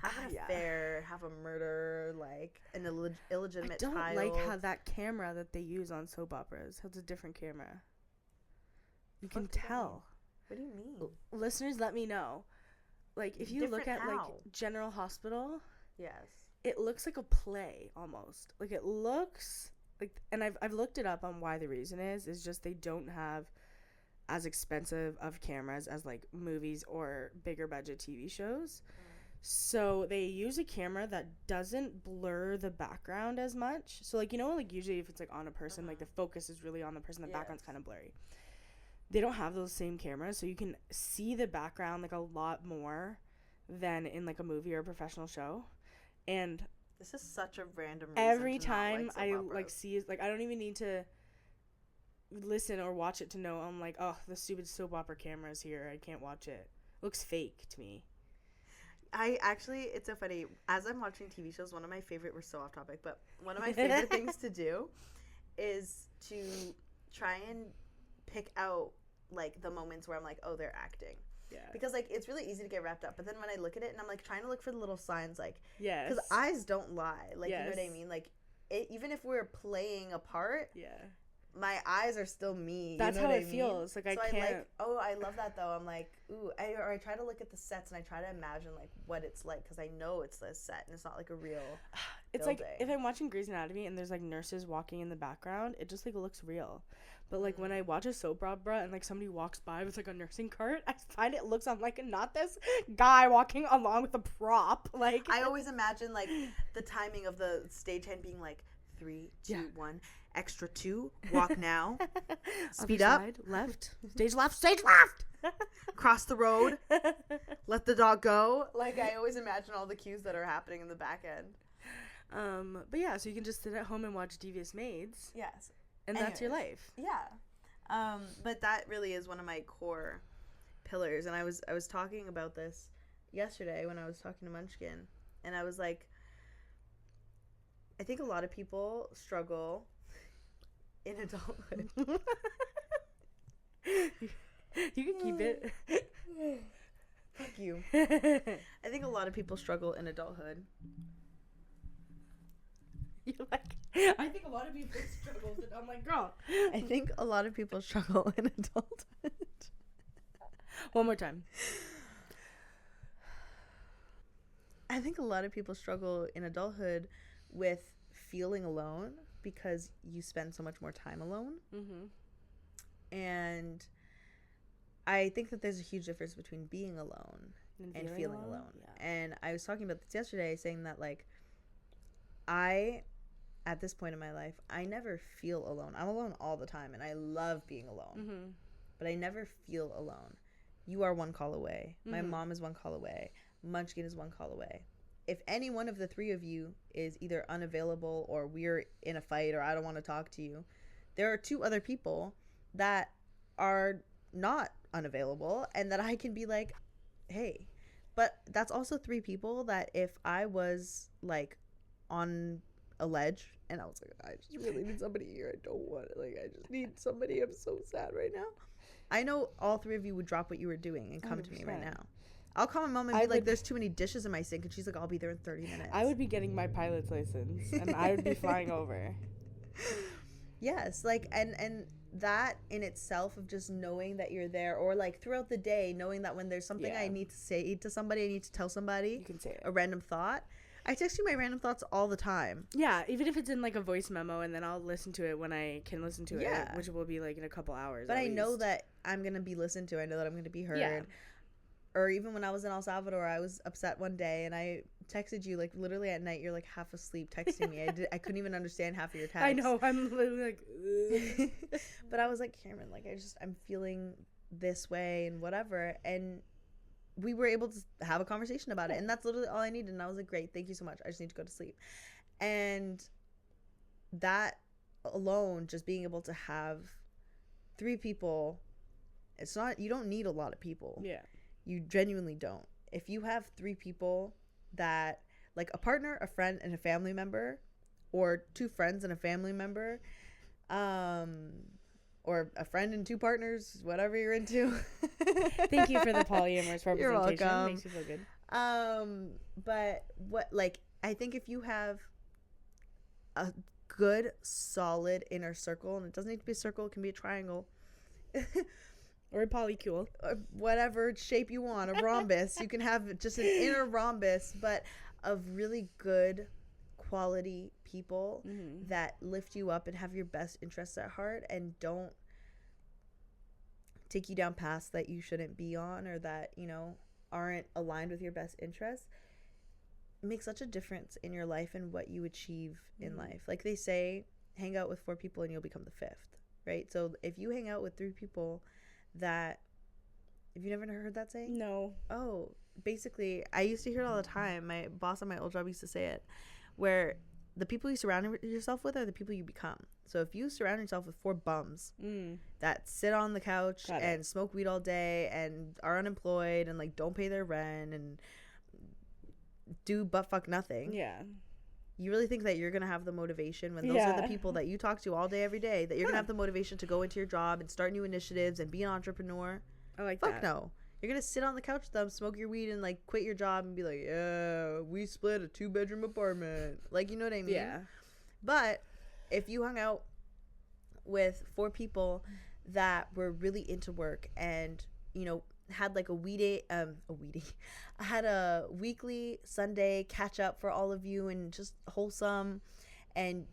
Have an Yeah. affair, have a murder, like an I illegitimate don't child. like how that camera that they use on soap operas. How it's a different camera. You can Fuck does that tell. What do you mean? Listeners, let me know. Like, if you look Different at, like, how? General Hospital, Yes. it looks like a play, almost. Like, it looks, like, and I've looked it up on why the reason is just they don't have as expensive of cameras as, like, movies or bigger budget TV shows. So they use a camera that doesn't blur the background as much. So, like, you know, like, usually if it's, like, on a person, like, the focus is really on the person, the background's kind of blurry. They don't have those same cameras, so you can see the background, like, a lot more than in, like, a movie or a professional show. And This is such a random reason every to not time like soap I, operas. like, see it, like, I don't even need to listen or watch it to know. I'm like, oh, the stupid soap opera camera is here. I can't watch it. Looks fake to me. I actually, it's so funny. As I'm watching TV shows, one of my favorite, we're so off topic, but one of my favorite things to do is to try and pick out, like, the moments where I'm like, oh, they're acting. Yeah. Because, like, it's really easy to get wrapped up. But then when I look at it and I'm, like, trying to look for the little signs, like, Yes. because eyes don't lie. Like, you know what I Yes. mean? Like, even if we're playing a part, Yeah. my eyes are still me. That's you know how what it I mean? feels. Like, I So can't. I love that though. I'm like, ooh, I try to look at the sets and I try to imagine like what it's like because I know it's a set and it's not like a real. It's like building. if I'm watching Grey's Anatomy and there's like nurses walking in the background, it just like looks real. But like when I watch a soap opera and like somebody walks by with like a nursing cart, I find it looks I'm like not this guy walking along with a prop. Like I always imagine like the timing of the stagehand being like 3, 2, 1, extra 2, walk now, speed Other up, side, left, stage left. cross the road, let the dog go. Like I always imagine all the cues that are happening in the back end. But yeah, so you can just sit at home and watch Devious Maids, Yes. and that's your Anyways. life. Yeah. But that really is one of my core pillars. And I was talking about this yesterday when I was talking to Munchkin. And I was like, I think a lot of people struggle in adulthood. You can keep it. Fuck you. I think a lot of people struggle in adulthood. You're like, I think a lot of people struggle. I'm like, girl. I think a lot of people struggle in adulthood. One more time. I think a lot of people struggle in adulthood with feeling alone because you spend so much more time alone. Mm-hmm. And I think that there's a huge difference between being alone and feeling alone. Yeah. And I was talking about this yesterday, saying that, like, I, at this point in my life, I never feel alone. I'm alone all the time, and I love being alone. Mm-hmm. But I never feel alone. you are one call away. My Mhm. mom is one call away. Munchkin is one call away. If any one of the three of you is either unavailable or we're in a fight or I don't want to talk to you, there are two other people that are not unavailable and that I can be like, hey. But that's also three people that if I was like on a ledge and I was like, I just really need somebody here. I don't want it. Like, I just need somebody. I'm so sad right now. I know all three of you would drop what you were doing and come to me right 100%. now. I'll call my mom and I be like, would- there's too many dishes in my sink. And she's like, I'll be there in 30 minutes. I would be getting my pilot's license and I would be flying over. Yes. Like, and that in itself of just knowing that you're there, or like throughout the day, knowing that when there's something Yeah. I need to say to somebody, I need to tell somebody You can say it. a random thought. I text you my random thoughts all the time. Yeah, even if it's in like a voice memo, and then I'll listen to it when I can listen to Yeah. it, which will be like in a couple hours. But at I know least. that I'm going to be listened to. I know that I'm going to be heard. Yeah. Or even when I was in El Salvador, I was upset one day and I texted you like literally at night. You're like half asleep texting me. I couldn't even understand half of your text. I know, I'm literally like, ugh. But I was like, Cameron, like I'm feeling this way and whatever. And we were able to have a conversation about it. And that's literally all I needed. And I was like, great, thank you so much. I just need to go to sleep. And that alone, just being able to have three people, it's not, you don't need a lot of people. Yeah. You genuinely don't. If you have three people that, like a partner, a friend, and a family member, or two friends and a family member, or a friend and two partners, whatever you're into. Thank you for the polyamorous representation. You're welcome. Makes you feel good. But what, like, I think if you have a good, solid inner circle, and it doesn't need to be a circle, it can be a triangle. Or a polycule. Or whatever shape you want, a rhombus. You can have just an inner rhombus, but of really good quality people Mm-hmm. that lift you up and have your best interests at heart and don't take you down paths that you shouldn't be on, or that, you know, aren't aligned with your best interests. Make such a difference in your life and what you achieve in life. Like they say, hang out with 4 people and you'll become the 5th, right? So if you hang out with 3 people that, have you never heard that saying? No. Oh, basically, I used to hear it all the time. My boss at my old job used to say it, where the people you surround yourself with are the people you become. So if you surround yourself with 4 bums that sit on the couch Got it. and smoke weed all day and are unemployed and like don't pay their rent and do butt fuck nothing, Yeah. you really think that you're gonna have the motivation when those are the Yeah. people that you talk to all day every day, that you're gonna have the motivation to go into your job and start new initiatives and be an entrepreneur? I like Fuck that. no. You're gonna sit on the couch with them, smoke your weed, and like quit your job and be like, yeah, we split a 2-bedroom apartment. Like, you know what I mean? Yeah. But if you hung out with 4 people that were really into work and, you know, had like I had a weekly Sunday catch up for all of you and just wholesome, and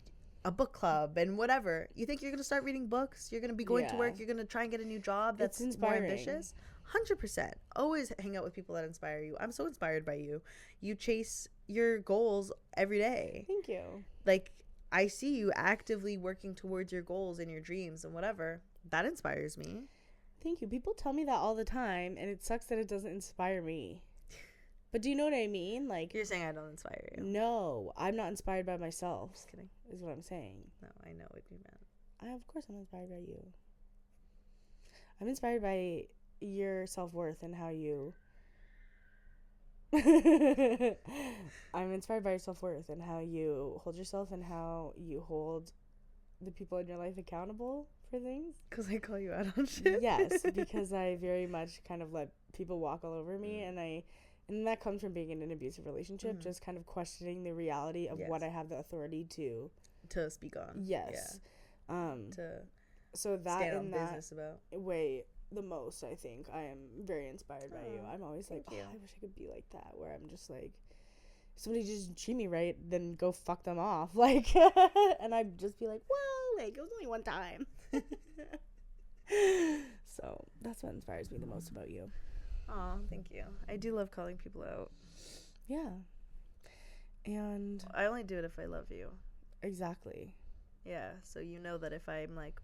a book club and whatever, you think you're gonna start reading books, you're gonna be going to Yeah. work, you're gonna try and get a new job that's It's more inspiring. ambitious. 100%. Always hang out with people that inspire you. I'm so inspired by you. You chase your goals every day. Thank you. Like, I see you actively working towards your goals and your dreams and whatever. That inspires me. Thank you. People tell me that all the time, and it sucks that it doesn't inspire me. But do you know what I mean? Like, You're saying I don't inspire you. no, I'm not inspired by myself. Just kidding. Is what I'm saying. No, I know what you meant. Of course, I'm inspired by you. I'm inspired by your self-worth and how you. I'm inspired by your self-worth and how you hold yourself and how you hold the people in your life accountable for things. Because I call you out on shit. Yes, because I very much kind of let people walk all over me, and that comes from being in an abusive relationship, just kind of questioning the reality of what Yes. I have the authority to. To speak on. Yes. Yeah. To So that stand on in that business about. way, the most, I think I am very inspired by you. Aw, I'm always like, thank you. I wish I could be like that, where I'm just like, if somebody just treat me right, then go fuck them off, like, and I'd just be like, well, like, it was only one time. So that's what inspires me the most about you. Aw, thank you. I do love calling people out. Yeah. And I only do it if I love you. exactly. Yeah, so you know that if I'm like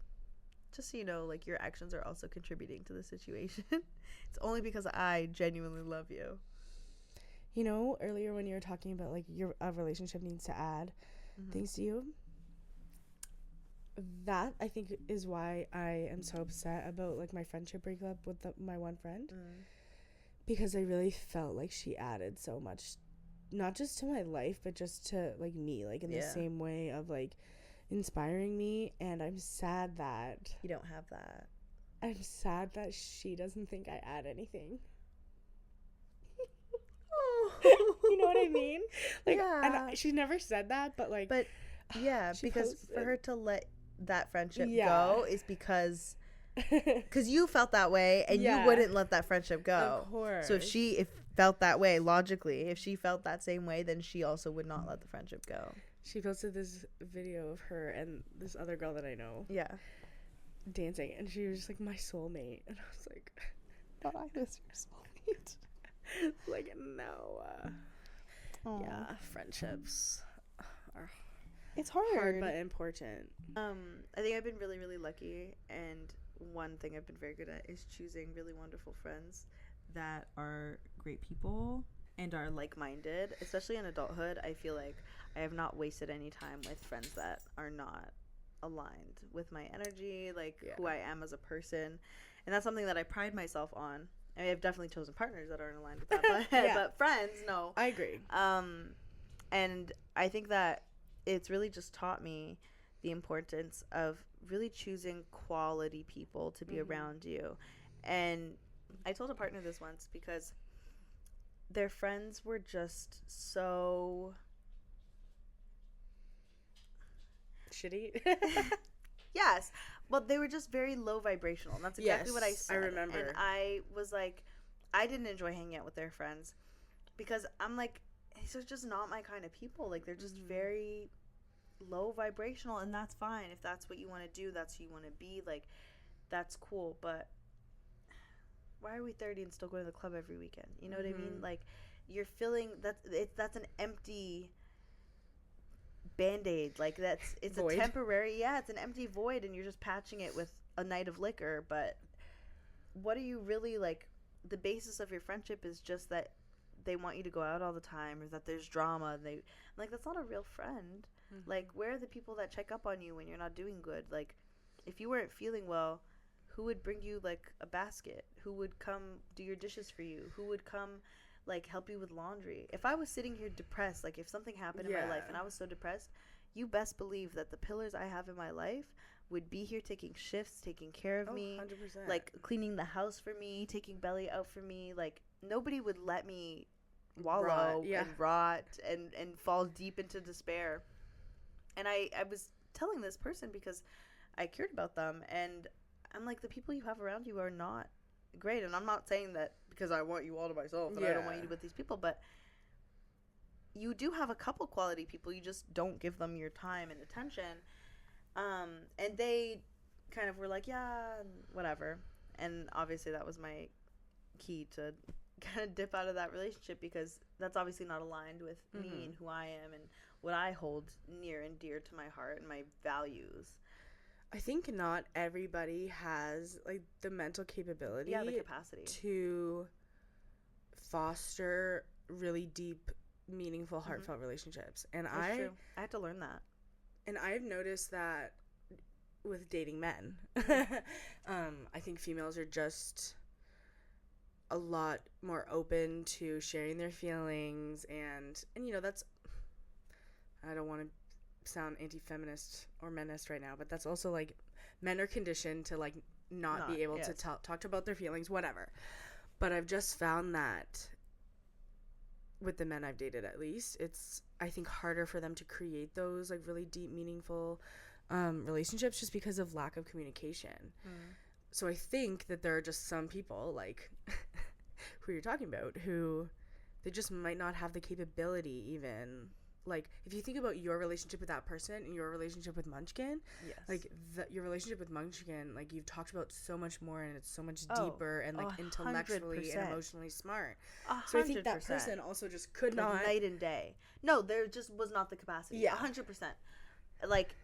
just so you know, like, your actions are also contributing to the situation. It's only because I genuinely love you. You know, earlier when you were talking about, like, your relationship needs to add things to you, that I think is why I am so upset about, like, my friendship breakup with my one friend, because I really felt like she added so much, not just to my life, but just to, like, me, like, in the same way of, like, inspiring me. And I'm sad that you don't have that. I'm sad that she doesn't think I add anything. You know what I mean? Like, and she never said that, but, like, yeah, because for her to let that friendship go is because you felt that way, and you wouldn't let that friendship go. Of course. So if she felt that way, logically, if she felt that same way, then she also would not let the friendship go. She posted this video of her and this other girl that I know dancing, and she was just like, my soulmate, and I was like, but I was your soulmate. Like, no. Yeah, friendships are it's hard but important. I think I've been really, really lucky, and one thing I've been very good at is choosing really wonderful friends that are great people and are like-minded. Especially in adulthood, I feel like I have not wasted any time with friends that are not aligned with my energy, like who I am as a person. And that's something that I pride myself on. I mean, I've definitely chosen partners that aren't aligned with that, but, but friends, no. I agree. And I think that it's really just taught me the importance of really choosing quality people to be around you. And I told a partner this once because their friends were just so shitty. Yes. Well, they were just very low vibrational. And that's exactly what I said. I remember. And I was like, I didn't enjoy hanging out with their friends because I'm like, these are just not my kind of people. Like, they're just very low vibrational, and that's fine. If that's what you want to do, that's who you want to be. Like, that's cool. But why are we 30 and still going to the club every weekend? You know what I mean? Like, you're feeling that's an empty Band-Aid. Like, it's void. A temporary, it's an empty void, and you're just patching it with a night of liquor. But what are you really, like, the basis of your friendship is just that they want you to go out all the time, or that there's drama, and I'm like, that's not a real friend. Like, where are the people that check up on you when you're not doing good? Like, if you weren't feeling well, who would bring you, like, a basket? Who would come do your dishes for you? Who would come, like, help you with laundry? If I was sitting here depressed, like, if something happened in my life and I was so depressed, you best believe that the pillars I have in my life would be here taking shifts, taking care of me, 100%. like, cleaning the house for me, taking Belly out for me. Like, nobody would let me wallow and rot and fall deep into despair. And I was telling this person because I cared about them, and I'm like, the people you have around you are not great. And I'm not saying that because I want you all to myself and I don't want you to be with these people, but you do have a couple quality people. You just don't give them your time and attention. And they kind of were like, whatever. And obviously that was my key to kind of dip out of that relationship, because that's obviously not aligned with me and who I am and what I hold near and dear to my heart and my values. I think not everybody has, like, the mental capability, the capacity to foster really deep, meaningful, heartfelt relationships. And that's true. I had to learn that. And I've noticed that with dating men. I think females are just a lot more open to sharing their feelings, and you know, that's, I don't want to sound anti-feminist or menist right now, but that's also, like, men are conditioned to, like, not be able to talk about their feelings, whatever. But I've just found that with the men I've dated, at least, it's, I think, harder for them to create those, like, really deep, meaningful relationships just because of lack of communication. So I think that there are just some people, like who you're talking about, who they just might not have the capability even. Like, if you think about your relationship with that person and your relationship with Munchkin, like, your relationship with Munchkin, like, you've talked about so much more, and it's so much deeper and, like, intellectually and emotionally smart. 100%. So I think that person also just could not. Night and day. No, there just was not the capacity. 100%. Like,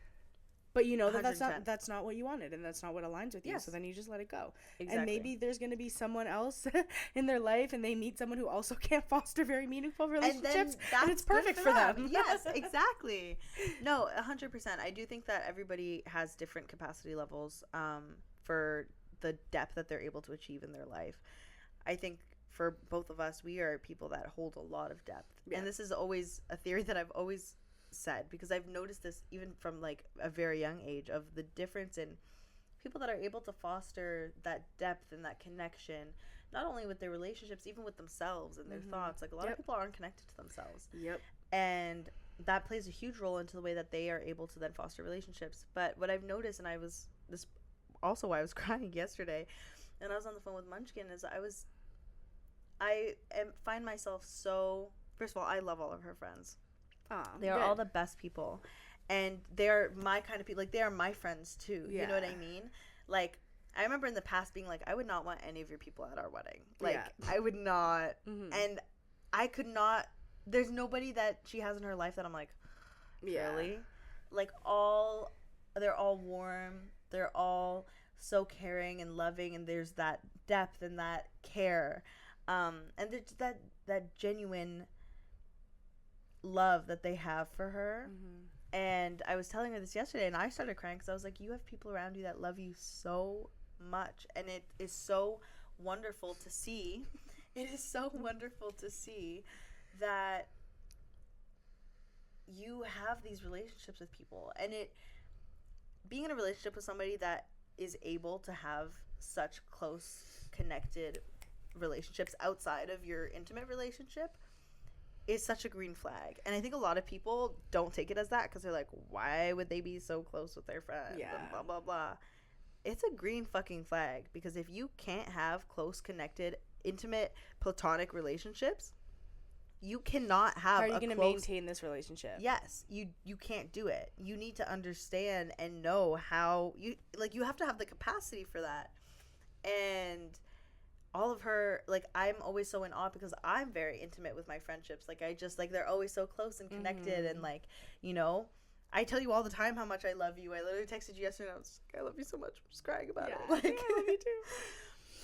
but you know that that's 110. not what you wanted, and that's not what aligns with you. Yes. So then you just let it go. Exactly. And maybe there's going to be someone else in their life, and they meet someone who also can't foster very meaningful relationships, and it's perfect for them. Yes, exactly. No, 100%. I do think that everybody has different capacity levels for the depth that they're able to achieve in their life. I think for both of us, we are people that hold a lot of depth. Yeah. And this is always a theory that I've always said, because I've noticed this even from like a very young age, of the difference in people that are able to foster that depth and that connection, not only with their relationships, even with themselves and their thoughts. Like a lot of people aren't connected to themselves. And that plays a huge role into the way that they are able to then foster relationships. But what I've noticed, and this also why I was crying yesterday, and I was on the phone with Munchkin, is I find myself so, first of all, I love all of her friends. They are all the best people, and they're my kind of people. Like, they are my friends too. You know what I mean? Like, I remember in the past being like, I would not want any of your people at our wedding. Like, I would not. And I could not. There's nobody that she has in her life that I'm like, really? Like, they're all warm. They're all so caring and loving, and there's that depth and that care, and there's that genuine love that they have for her. And I was telling her this yesterday, and I started crying because I was like, you have people around you that love you so much, and it is so wonderful to see. It is so wonderful to see that you have these relationships with people, and being in a relationship with somebody that is able to have such close connected relationships outside of your intimate relationship is such a green flag. And I think a lot of people don't take it as that, because they're like, why would they be so close with their friends and blah blah blah. It's a green fucking flag, because if you can't have close connected intimate platonic relationships, you cannot have. How are you going to maintain this relationship? Yes, you can't do it. You need to understand and know how you have to have the capacity for that. And all of her, like, I'm always so in awe, because I'm very intimate with my friendships. Like, I just, like, they're always so close and connected. And, like, you know, I tell you all the time how much I love you. I literally texted you yesterday, and I was like, I love you so much. I'm just crying about it. Like, I love you too.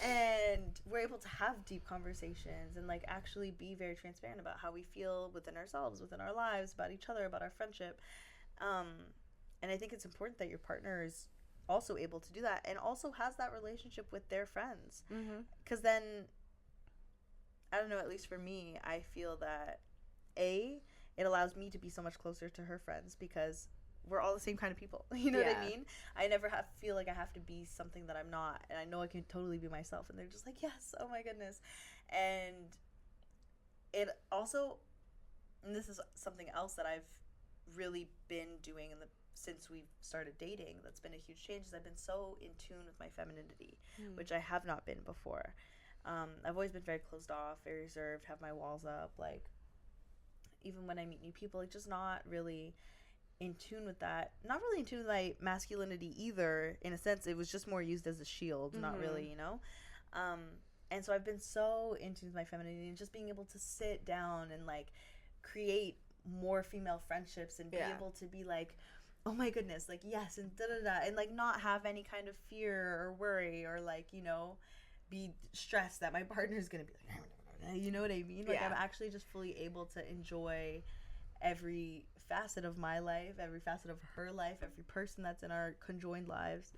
And we're able to have deep conversations and, like, actually be very transparent about how we feel within ourselves, within our lives, about each other, about our friendship. And I think it's important that your partner is also able to do that, and also has that relationship with their friends. Because then, I don't know, at least for me, I feel that it allows me to be so much closer to her friends, because we're all the same kind of people. You know what I mean? I never feel like I have to be something that I'm not, and I know I can totally be myself, and they're just like, yes, oh my goodness. And it also, and this is something else that I've really been doing since we started dating, that's been a huge change, is I've been so in tune with my femininity, which I have not been before. I've always been very closed off, very reserved, have my walls up, like, even when I meet new people, like, just not really in tune with that. Not really in tune with my masculinity either, in a sense. It was just more used as a shield, not really, you know? And so I've been so in tune with my femininity, and just being able to sit down and, like, create more female friendships, and be able to be like, oh my goodness, like, yes, and da-da-da, and, like, not have any kind of fear or worry, or, like, you know, be stressed that my partner's gonna be like, you know what I mean? Like, I'm actually just fully able to enjoy every facet of my life, every facet of her life, every person that's in our conjoined lives,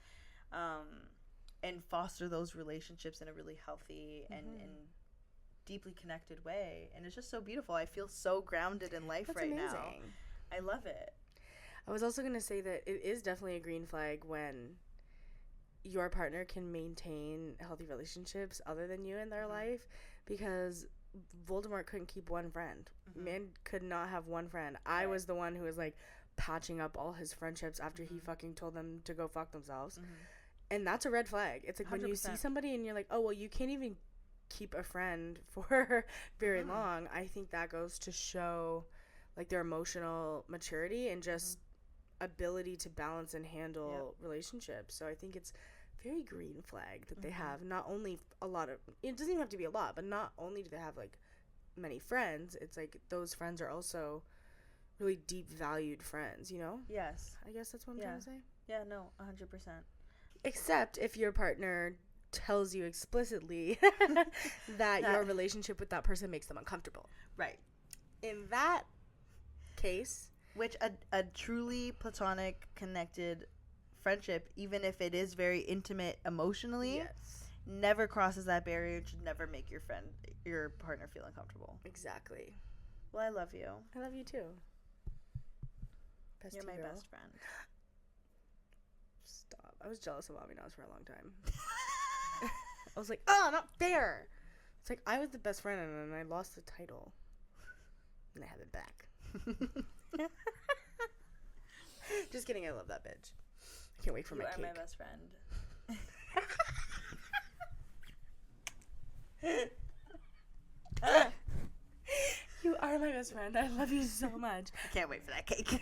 and foster those relationships in a really healthy and deeply connected way. And it's just so beautiful. I feel so grounded in life. That's right amazing. Now. I love it. I was also going to say that it is definitely a green flag when your partner can maintain healthy relationships other than you in their life, because Voldemort couldn't keep one friend. Man could not have one friend. I was the one who was, like, patching up all his friendships after he fucking told them to go fuck themselves. And that's a red flag. It's like 100%. When you see somebody and you're like, oh, well, you can't even keep a friend for very long. I think that goes to show, like, their emotional maturity and just ability to balance and handle relationships. So I think it's very green flag that they have not only a lot of, it doesn't even have to be a lot, but not only do they have, like, many friends, it's like those friends are also really deep valued friends, you know? Yes. I guess that's what I'm trying to say. Yeah, no, 100%. Except if your partner tells you explicitly that your relationship with that person makes them uncomfortable. Right. In that case, which a truly platonic connected friendship, even if it is very intimate emotionally, yes, never crosses that barrier and should never make your partner feel uncomfortable. exactly. Well, I love you. I love you too. You're my best friend. Stop. I was jealous of Amina's for a long time. I was like, oh, not fair. It's like, I was the best friend and then I lost the title. And I have it back. Just kidding. I love that bitch. I can't wait for my cake. You are my best friend. You are my best friend. I love you so much. I can't wait for that cake.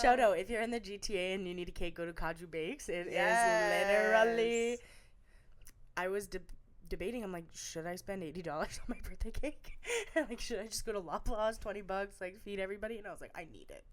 Shout out, if you're in the GTA and you need a cake, go to Kaju Bakes. It is literally... I was debating, I'm like, should I spend $80 on my birthday cake? Like, should I just go to Loblaws, $20, like, feed everybody? And I was like, I need it.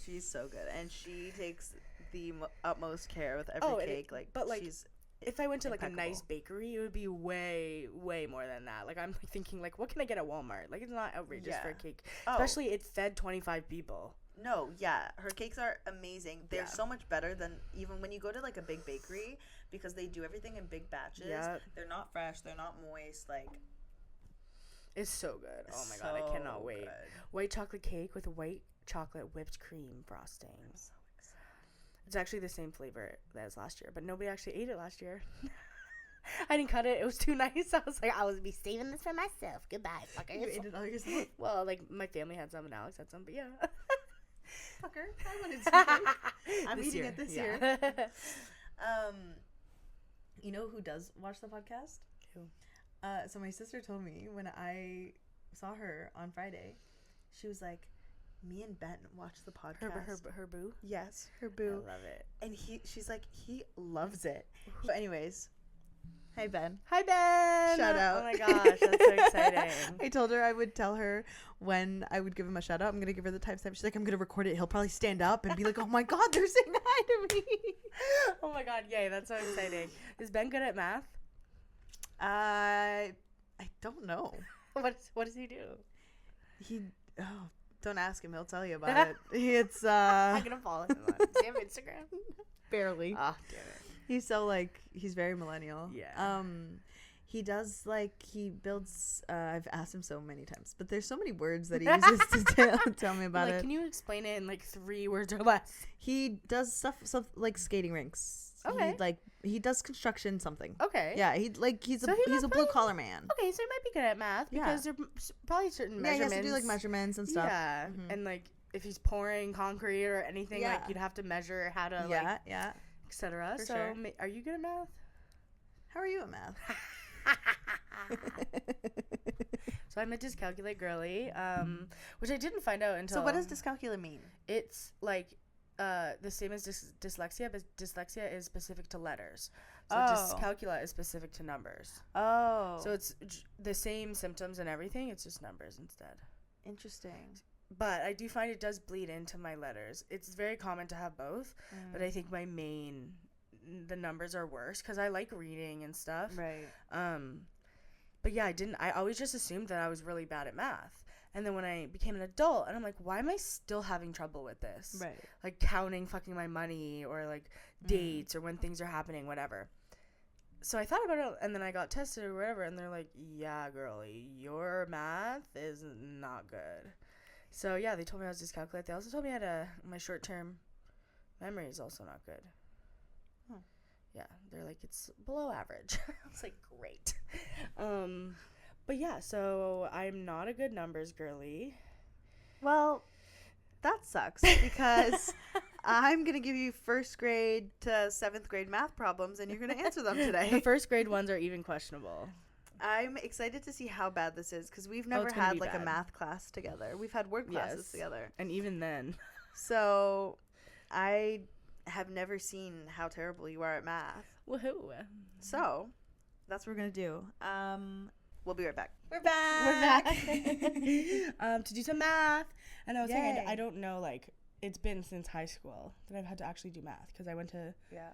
She's so good. And she takes the utmost care with every cake. She's... If I went to like impeccable. a nice bakery, it would be way, way more than that. Like, I'm like thinking, like, what can I get at Walmart? Like, it's not outrageous for a cake. Especially it fed 25 people. No, yeah. Her cakes are amazing. They're so much better than even when you go to like a big bakery because they do everything in big batches. Yeah. They're not fresh. They're not moist. Like, it's so good. Oh my God. I cannot wait. White chocolate cake with white chocolate whipped cream frosting. I'm so excited. It's actually the same flavor as last year, but nobody actually ate it last year. I didn't cut it. It was too nice. I was like, I was be saving this for myself. Goodbye, fuckers. You ate it all yourself? Well, like, my family had some and Alex had some, but yeah. Fucker. I wanted something. I'm eating it this year. You know who does watch the podcast? Who? So my sister told me when I saw her on Friday, she was like, me and Ben watch the podcast. Her boo? Yes, her boo. I love it. And she's like, he loves it. But anyways, hi Ben. Hi Ben. Shout out. Oh my gosh, that's so exciting. I told her I would tell her when I would give him a shout out. I'm gonna give her the timestamp. She's like, I'm gonna record it. He'll probably stand up and be like, oh my God, they're saying hi to me. Oh my God, yay, that's so exciting. Is Ben good at math? I don't know. What does he do? Don't ask him. He'll tell you about it. It's I'm gonna follow him on Instagram. Barely. Ah, damn it. He's so he's very millennial. Yeah. He does he builds. I've asked him so many times, but there's so many words that he uses to tell me about it. Can you explain it in 3 words or less? He does stuff like skating rinks. Okay. He does construction something. Okay. Yeah. He's a blue collar man. Okay, so he might be good at math because there are probably certain measurements. Yeah, he has to do measurements and stuff. Yeah, and if he's pouring concrete or anything, you'd have to measure how to etc. So sure. Are you good at math? How are you at math? So I'm a dyscalculate girly, which I didn't find out until. So what does dyscalculia mean? It's the same as dyslexia, but dyslexia is specific to letters. So dyscalculia is specific to numbers. Oh. So it's the same symptoms and everything. It's just numbers instead. Interesting. But I do find it does bleed into my letters. It's very common to have both, but I think the numbers are worse because I like reading and stuff. Right. But yeah, I always just assumed that I was really bad at math. And then when I became an adult, and I'm like, why am I still having trouble with this? Right. Like counting fucking my money or dates or when things are happening, whatever. So I thought about it, and then I got tested or whatever, and they're like, yeah, girlie, your math is not good. So yeah, they told me I was dyscalculate. They also told me my short-term memory is also not good. Yeah, they're like, it's below average. I was like, great. But yeah, so I'm not a good numbers girly. Well, that sucks because I'm going to give you 1st grade to 7th grade math problems and you're going to answer them today. The 1st grade ones are even questionable. I'm excited to see how bad this is because we've never had a math class together. We've had word classes together. And even then. So I have never seen how terrible you are at math. Woohoo. So that's what we're going to do. We'll be right back. We're back. To do some math. And I was saying, Yay. I don't know, like, it's been since high school that I've had to actually do math because I went to Yeah.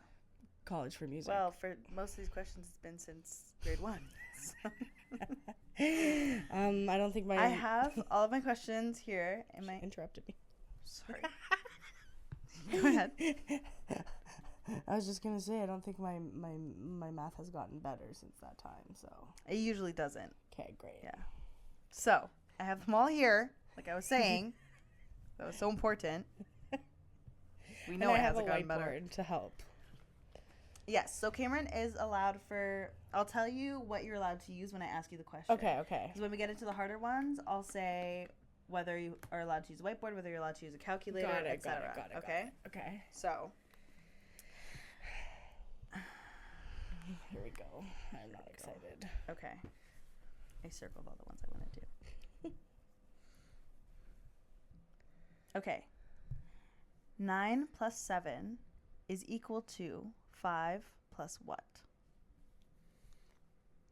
college for music. Well, for most of these questions, it's been since grade 1. So. I don't think I have all of my questions here. She interrupted me. Sorry. Go ahead. I was just gonna say I don't think my math has gotten better since that time. So It usually doesn't. okay, great. Yeah. So I have them all here. Like I was saying, that was so important. We know and it I have a hasn't gotten better. whiteboard to help. Yes. So Cameron is allowed for. I'll tell you what you're allowed to use when I ask you the question. Okay. Because when we get into the harder ones, I'll say whether you are allowed to use a whiteboard, whether you're allowed to use a calculator, etc. Okay. Okay. So. Here we go. I'm not excited. Okay. I circled all the ones I want to do. Okay. 9 plus 7 is equal to 5 plus what?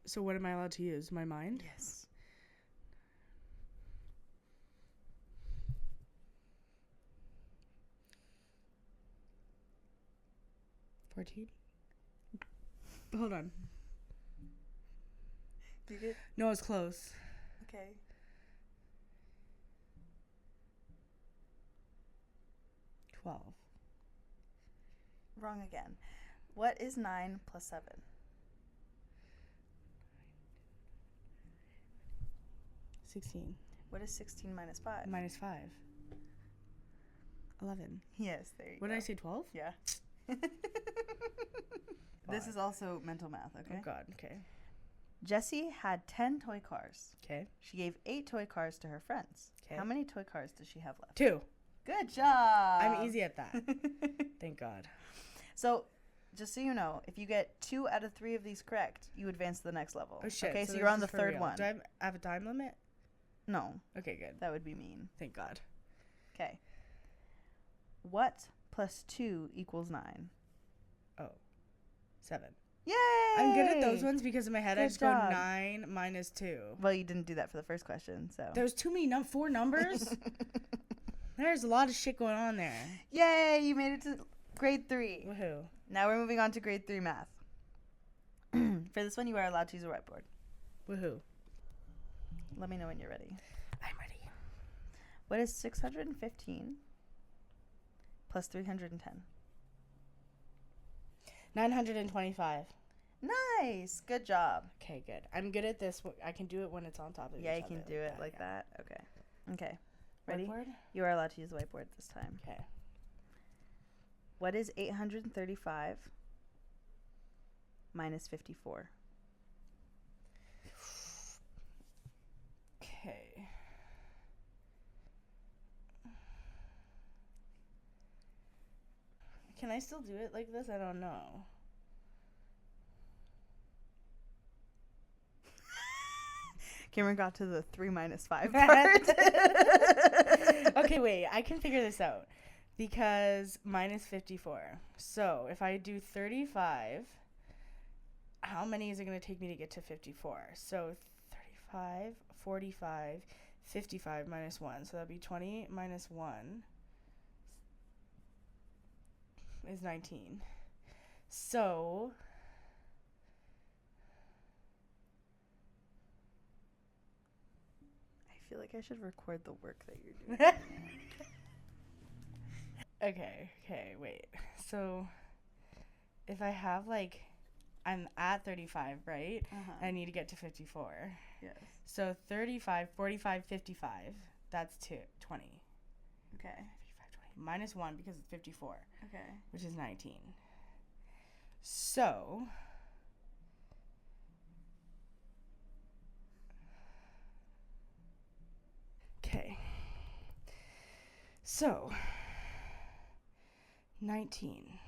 So what am I allowed to use? My mind? Yes. $14. Hold on. You good? No, it's close. Okay. $12. Wrong again. What is 9 plus 7? 16. What is 16 minus 5? Minus 5. 11. Yes, there you What go. did I say, 12? Yeah. This is also mental math, okay? Oh, God. Okay. Jessie had 10 toy cars. Okay. She gave 8 toy cars to her friends. Okay. How many toy cars does she have left? 2. Good job. I'm easy at that. Thank God. So, just so you know, if you get 2 out of 3 of these correct, you advance to the next level. Oh, shit. Okay, so this you're on is the for third real. one. Do I have a time limit? No, Okay, good. that would be mean. Thank God. Okay. What plus 2 equals 9? Oh. 7. Yay! I'm good at those ones because in my head I Good just job. go 9 minus 2. Well, you didn't do that for the first question, so. There's too many 4 numbers. There's a lot of shit going on there. Yay! You made it to grade 3. Woohoo. Now we're moving on to grade 3 math. For this one, you are allowed to use a whiteboard. Woohoo. Let me know when you're ready. I'm ready. What is 615 plus 310? 925. Nice. Good job. Okay, good. I'm good at this. I can do it when it's on top of Yeah, each you can other do it like that. Okay. Okay. Ready? Whiteboard? You are allowed to use the whiteboard this time. Okay. What is 835 minus 54? Okay. Can I still do it like this? I don't know. Cameron got to the 3 minus 5 part. Okay, wait. I can figure this out. Because minus 54. So if I do 35, how many is it going to take me to get to 54? So 35, 45, 55 minus 1. So that'd be 20 minus 1 is 19. So I feel like I should record the work that you're doing. Okay, wait. So if I have I'm at 35, right? I need to get to 54. Yes. So 35, 45, 55. That's 20. Okay. 55, 20. Minus 1 because it's 54, Okay. which is 19. So okay. So 19.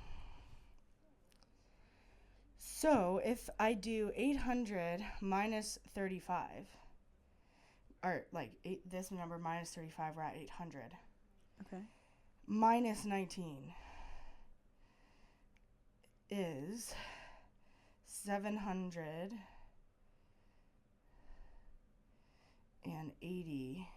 So if I do 800 minus 35, or this number minus 35, we're at 800. Okay. Minus 19 is 780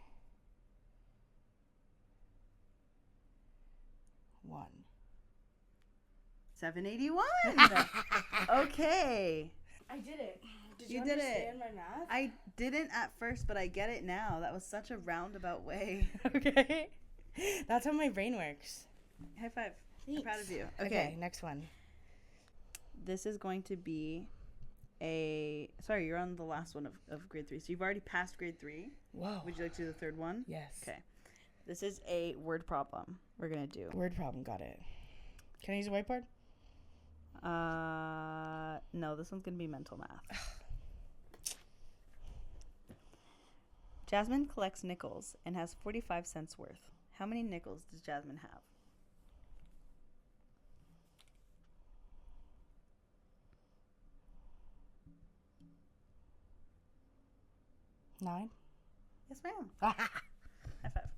781. Okay. I did it. Did You did it. understand my math? I didn't at first, but I get it now. That was such a roundabout way. Okay. That's how my brain works. High five. I'm Thanks. proud of you. Okay, next one. This is going to be sorry, you're on the last one of grade 3. So you've already passed grade 3. Whoa. Would you like to do the third one? Yes. Okay. This is a word problem we're going to do. Word problem, got it. Can I use a whiteboard? No, this one's going to be mental math. Jasmine collects nickels and has 45 cents worth. How many nickels does Jasmine have? Nine. Yes, ma'am. High five.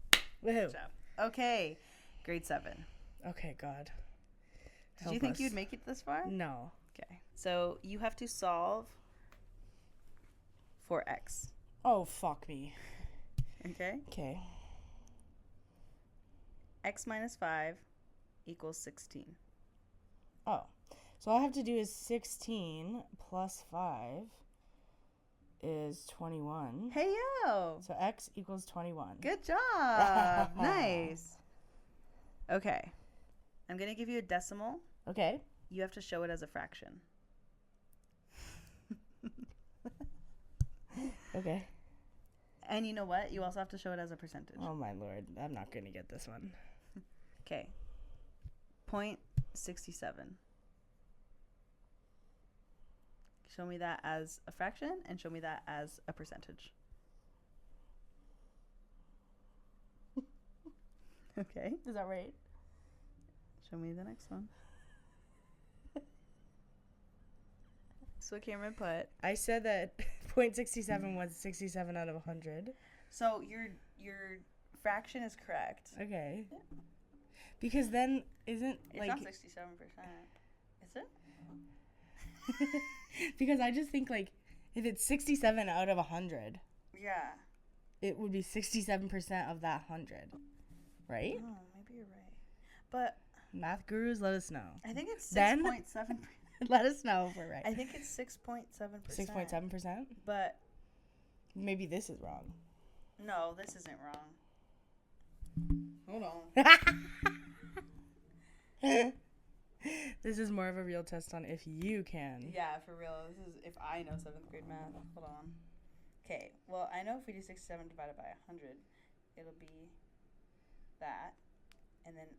Woohoo. Good job. Okay. Grade 7. Okay, God. Did you think you'd make it this far? No. Okay. So you have to solve for x. Oh, fuck me. Okay? Okay. X minus 5 equals 16. Oh. So all I have to do is 16 plus 5 is 21. Hey, yo! So x equals 21. Good job! Nice. Okay. I'm going to give you a decimal. Okay. You have to show it as a fraction. Okay. And you know what? You also have to show it as a percentage. Oh, my Lord. I'm not going to get this one. Okay. 0.67. Show me that as a fraction and show me that as a percentage. Okay. Is that right? Show me the next one. So Cameron put. I said that 0.67 was 67 out of 100. So your fraction is correct. Okay. Yeah. Because then isn't it's like not 67%. Is it? Because I just think like if it's 67 out of 100. Yeah. It would be 67% of that 100. Right? Oh, maybe you're right. But math gurus, let us know. I think it's 6.7%. Let us know if we're right. I think it's 6.7%. 6.7%? But maybe this is wrong. No, this isn't wrong. Hold on. This is more of a real test on if you can. Yeah, for real. This is if I know 7th grade math. Hold on. Okay, well, I know if we do 67 divided by 100, it'll be that. And then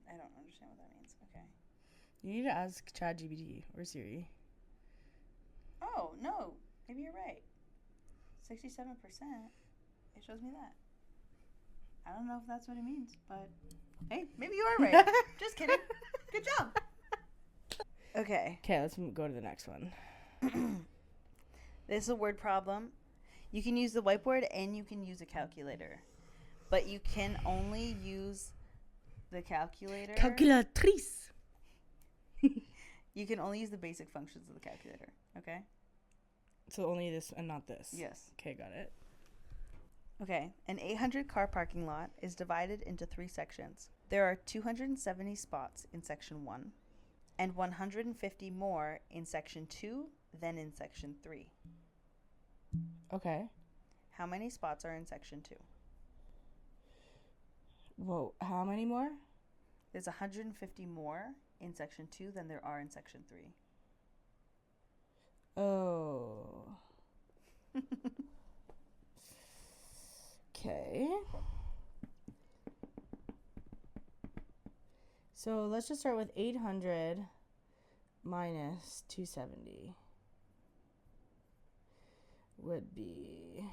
I don't understand what that means. Okay. You need to ask ChatGPT or Siri. Oh, no. Maybe you're right. 67%. It shows me that. I don't know if that's what it means, but hey, maybe you are right. Just kidding. Good job. Okay. Okay, let's go to the next one. This is a word problem. You can use the whiteboard and you can use a calculator. But you can only use the calculator. Calculatrice. You can only use the basic functions of the calculator. Okay? So only this and not this? Yes. Okay, got it. Okay. An 800-car parking lot is divided into 3 sections. There are 270 spots in section 1 and 150 more in section 2 than in section 3. Okay. How many spots are in section 2? Whoa, how many more? There's 150 more in section 2 than there are in section 3. Oh. Okay. So let's just start with 800 minus 270 would be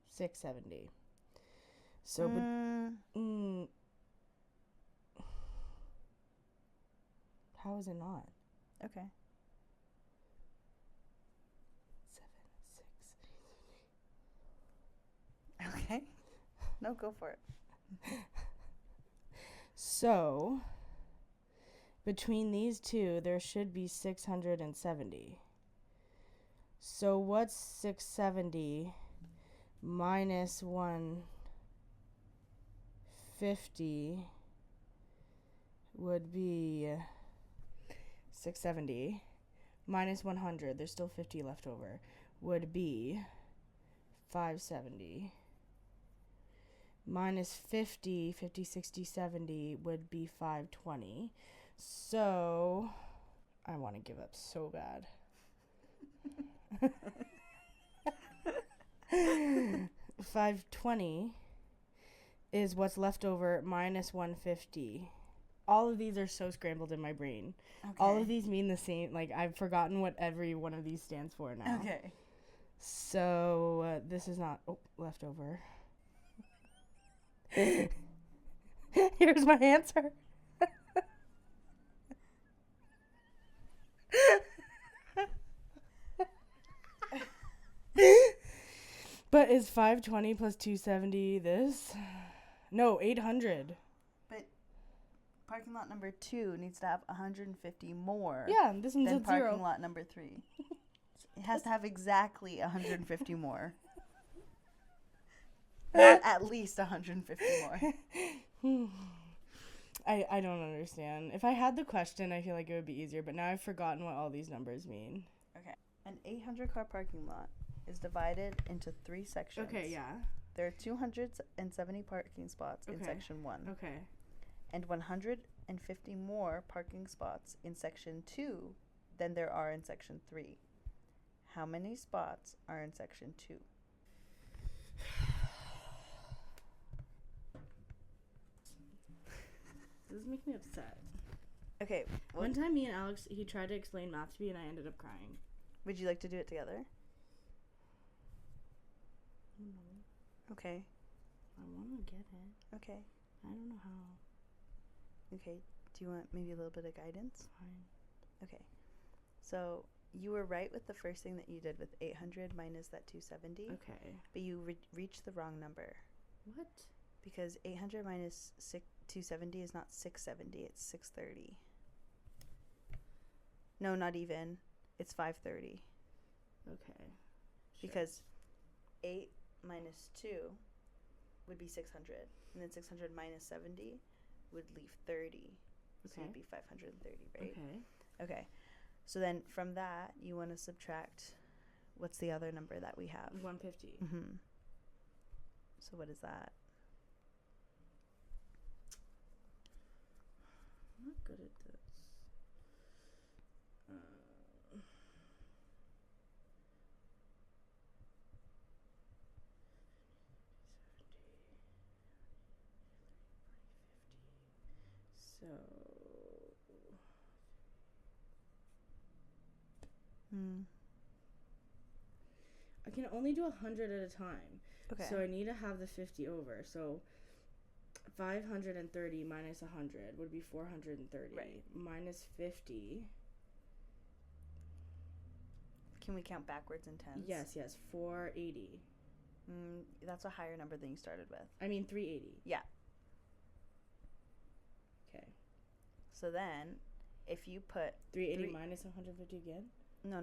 670. So, how is it not? Okay. 7, 6. Okay. No, go for it. So, between these two, there should be 670. So, what's 670 minus 1? 50 would be 670. Minus 100, there's still 50 left over, would be 570. Minus 50, 50, 60, 70 would be 520. So, I want to give up so bad. 520 is what's left over minus 150. All of these are so scrambled in my brain. Okay. All of these mean the same. Like, I've forgotten what every one of these stands for now. Okay. So, this is not left over. Here's my answer. But is 520 plus 270 this? No, 800. But parking lot number 2 needs to have 150 more. Yeah, this one's than at parking 0. lot number 3. It has to have exactly 150 more. Not at least 150 more. I don't understand. If I had the question, I feel like it would be easier, but now I've forgotten what all these numbers mean. Okay. An 800-car parking lot is divided into 3 sections. Okay, yeah. There are 270 parking spots in Okay. section 1. Okay. And 150 more parking spots in section 2 than there are in section 3. How many spots are in section 2? This is making me upset. Okay. One time me and Alex, he tried to explain math to me and I ended up crying. Would you like to do it together? Okay. I want to get it. Okay. I don't know how. Okay. Do you want maybe a little bit of guidance? Fine. Okay. So you were right with the first thing that you did with 800 minus that 270. Okay. But you reached the wrong number. What? Because 800 minus 270 is not 670. It's 630. No, not even. It's 530. Okay. Because 8 minus 2 would be 600. And then 600 minus 70 would leave 30. So Okay. it would be 530, right? Okay. Okay. So then from that, you want to subtract, what's the other number that we have? 150. Mm-hmm. So what is that? I'm not good at this. So I can only do 100 at a time. Okay. So I need to have the 50 over. So 530 minus 100 would be 430. Right. Minus 50. Can we count backwards in tens? Yes. 480. That's a higher number than you started with. I mean 380. Yeah. Okay. So then, if you put 380 minus 150 again? No.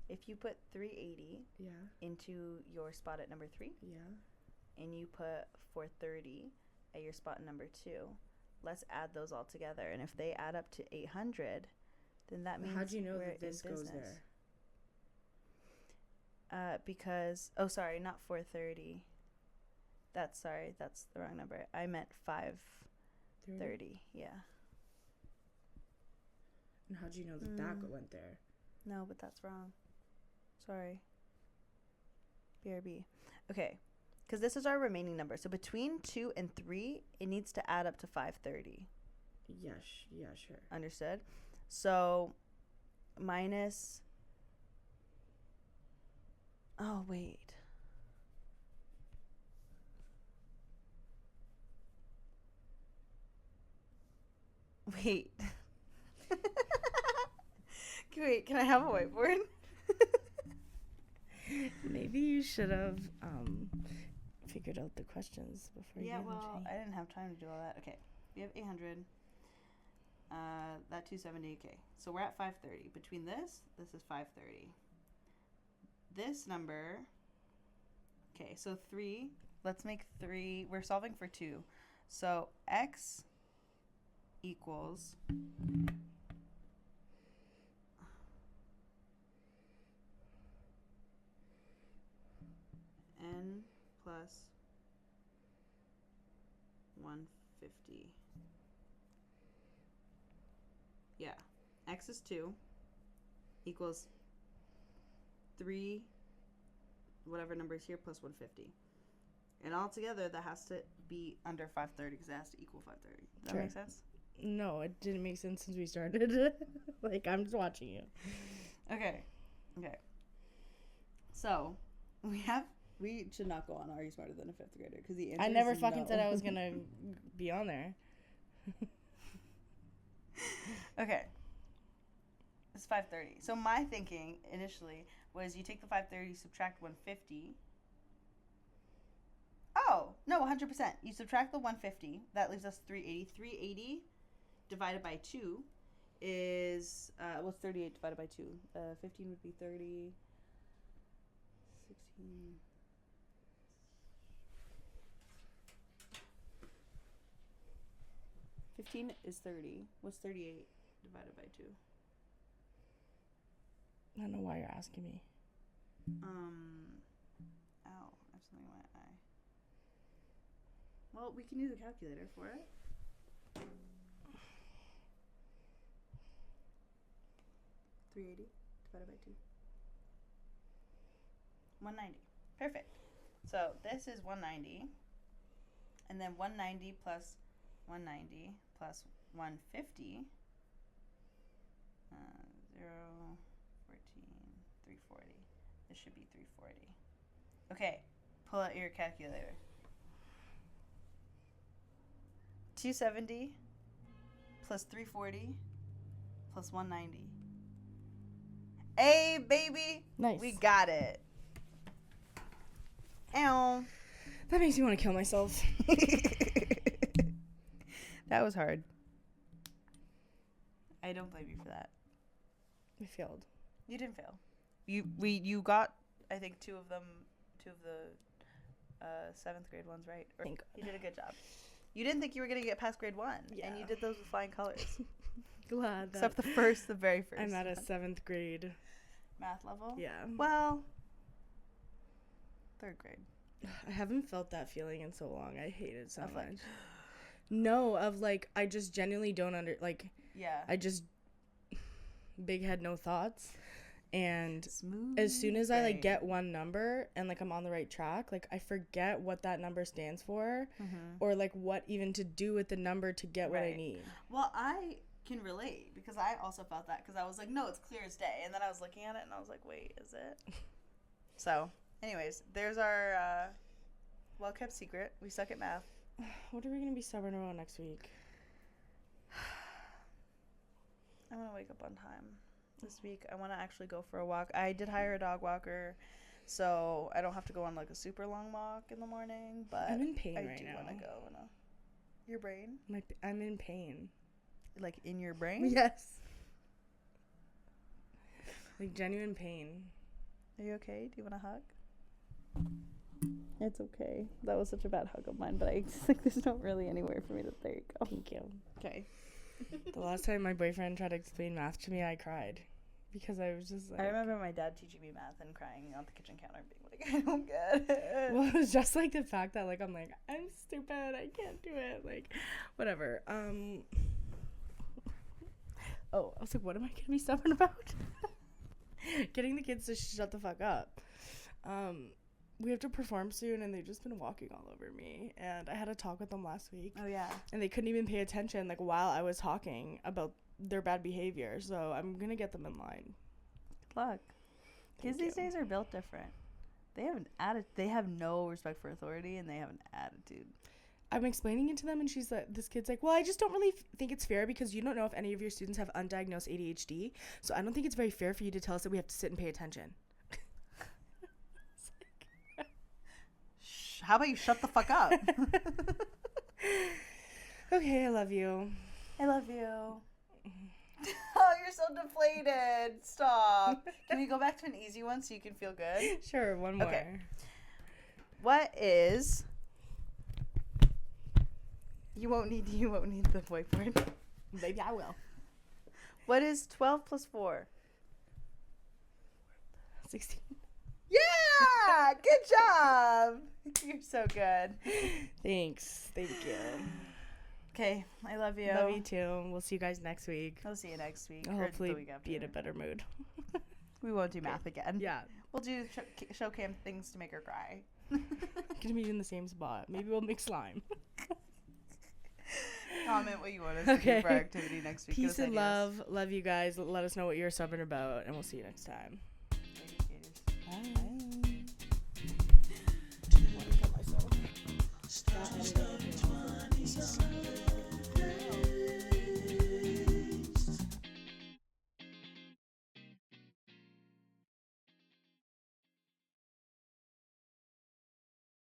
If you put 380 Yeah. into your spot at number 3, Yeah. and you put 430 at your spot number 2, let's add those all together. And if they add up to 800, then that means How do you know we're that this in goes business. there? Because not 430. That's the wrong number. I meant 530. Yeah. And how do you know that that went there? No, but that's wrong. Sorry. BRB. Okay. Because this is our remaining number. So between 2 and 3, it needs to add up to 530. Yeah, sure. Understood? So minus... Oh, wait. Wait. Wait, can I have a whiteboard? Maybe you should have figured out the questions before you Yeah, gave them well, to me. I didn't have time to do all that. Okay, we have 800. That 270. Okay, so we're at 530. Between this is 530. This number. Okay, so 3. Let's make 3. We're solving for 2. So x equals n plus 150. Yeah. X is 2 equals 3, whatever number is here, plus 150. And altogether, that has to be under 530 because it has to equal 530. Does that make sense? No, it didn't make sense since we started. Like, I'm just watching you. Okay. So, we should not go on Are You Smarter Than a Fifth Grader? Because the answer I never is fucking no. said I was going to be on there. Okay. It's 530. So my thinking initially was you take the 530, subtract 150. Oh, no, 100%. You subtract the 150. That leaves us 380. 380 divided by 2 is, what's 38 divided by 2? 15 would be 30. 16. $15 is 30. What's 38 divided by 2? I don't know why you're asking me. Ow, I have something in my eye. Well, we can use a calculator for it. $380 divided by 2. 190. Perfect. So this is 190. And then 190 plus 190 plus 150. 0, 14, 340. This should be 340. Okay, pull out your calculator. 270 plus 340 plus 190. Hey, baby! Nice. We got it. Ow. That makes me want to kill myself. That was hard. I don't blame you for that. I failed. You didn't fail. You got, I think, two of the 7th grade ones right. Or Thank God. You did a good job. You didn't think you were gonna get past grade 1, Yeah. and you did those with flying colors. Glad that Except the very first. I'm at a 7th grade. Math level. Yeah. Well, 3rd grade. I haven't felt that feeling in so long. I hate it so Of, much. like- No, of like I just genuinely don't Yeah. I just big head no thoughts. And Smooth. as soon as I brain. get one number and I'm on the right track, I forget what that number stands for, or what even to do with the number to get what I Right. need. Well, I can relate because I also felt that because I was like, no, it's clear as day, and then I was looking at it and I was like, wait, is it? So, anyways, there's our well-kept secret. We suck at math. What are we gonna be stubborn about next week? I want to wake up on time this week. I want to actually go for a walk. I did hire a dog walker, so I don't have to go on a super long walk in the morning. But I'm in pain I right do now. want to go. Your brain, I'm in pain. like in your brain. Yes. Genuine pain. Are you okay? Do you want a hug? It's okay. That was such a bad hug of mine, but I just there's not really anywhere for me to. There you go. Thank you. Okay. The last time my boyfriend tried to explain math to me, I cried because I was just I remember my dad teaching me math and crying on the kitchen counter, being like, "I don't get it." Well, it was just the fact that I'm stupid, I can't do it, whatever. Oh, I was like, what am I gonna be stubborn about? Getting the kids to shut the fuck up. We have to perform soon, and they've just been walking all over me. And I had a talk with them last week. Oh yeah. And they couldn't even pay attention while I was talking about their bad behavior. So I'm gonna get them in line. Good luck. Kids these days are built different. They have They have no respect for authority, and they have an attitude. I'm explaining it to them, and this kid's like, well, I just don't really think it's fair because you don't know if any of your students have undiagnosed ADHD. So I don't think it's very fair for you to tell us that we have to sit and pay attention. How about you shut the fuck up? Okay, I love you. I love you. Oh, you're so deflated. Stop. Can we go back to an easy one so you can feel good? Sure, one more. Okay. What is You won't need the whiteboard. Maybe I will. What is 12 plus 4? 16. Yeah! Good job! You're so good. Thanks. Thank you. Okay, I love you. Love you too. We'll see you guys next week. I'll see you next week. I'll or the hopefully week after. be in a better mood. We won't do math again. Yeah. We'll do show Cam things to make her cry. Gonna meet in the same spot. Maybe we'll make slime. Comment what you want us to do for our activity next week. Peace and love. Love you guys. Let us know what you're subbing about, and we'll see you next time. Bye.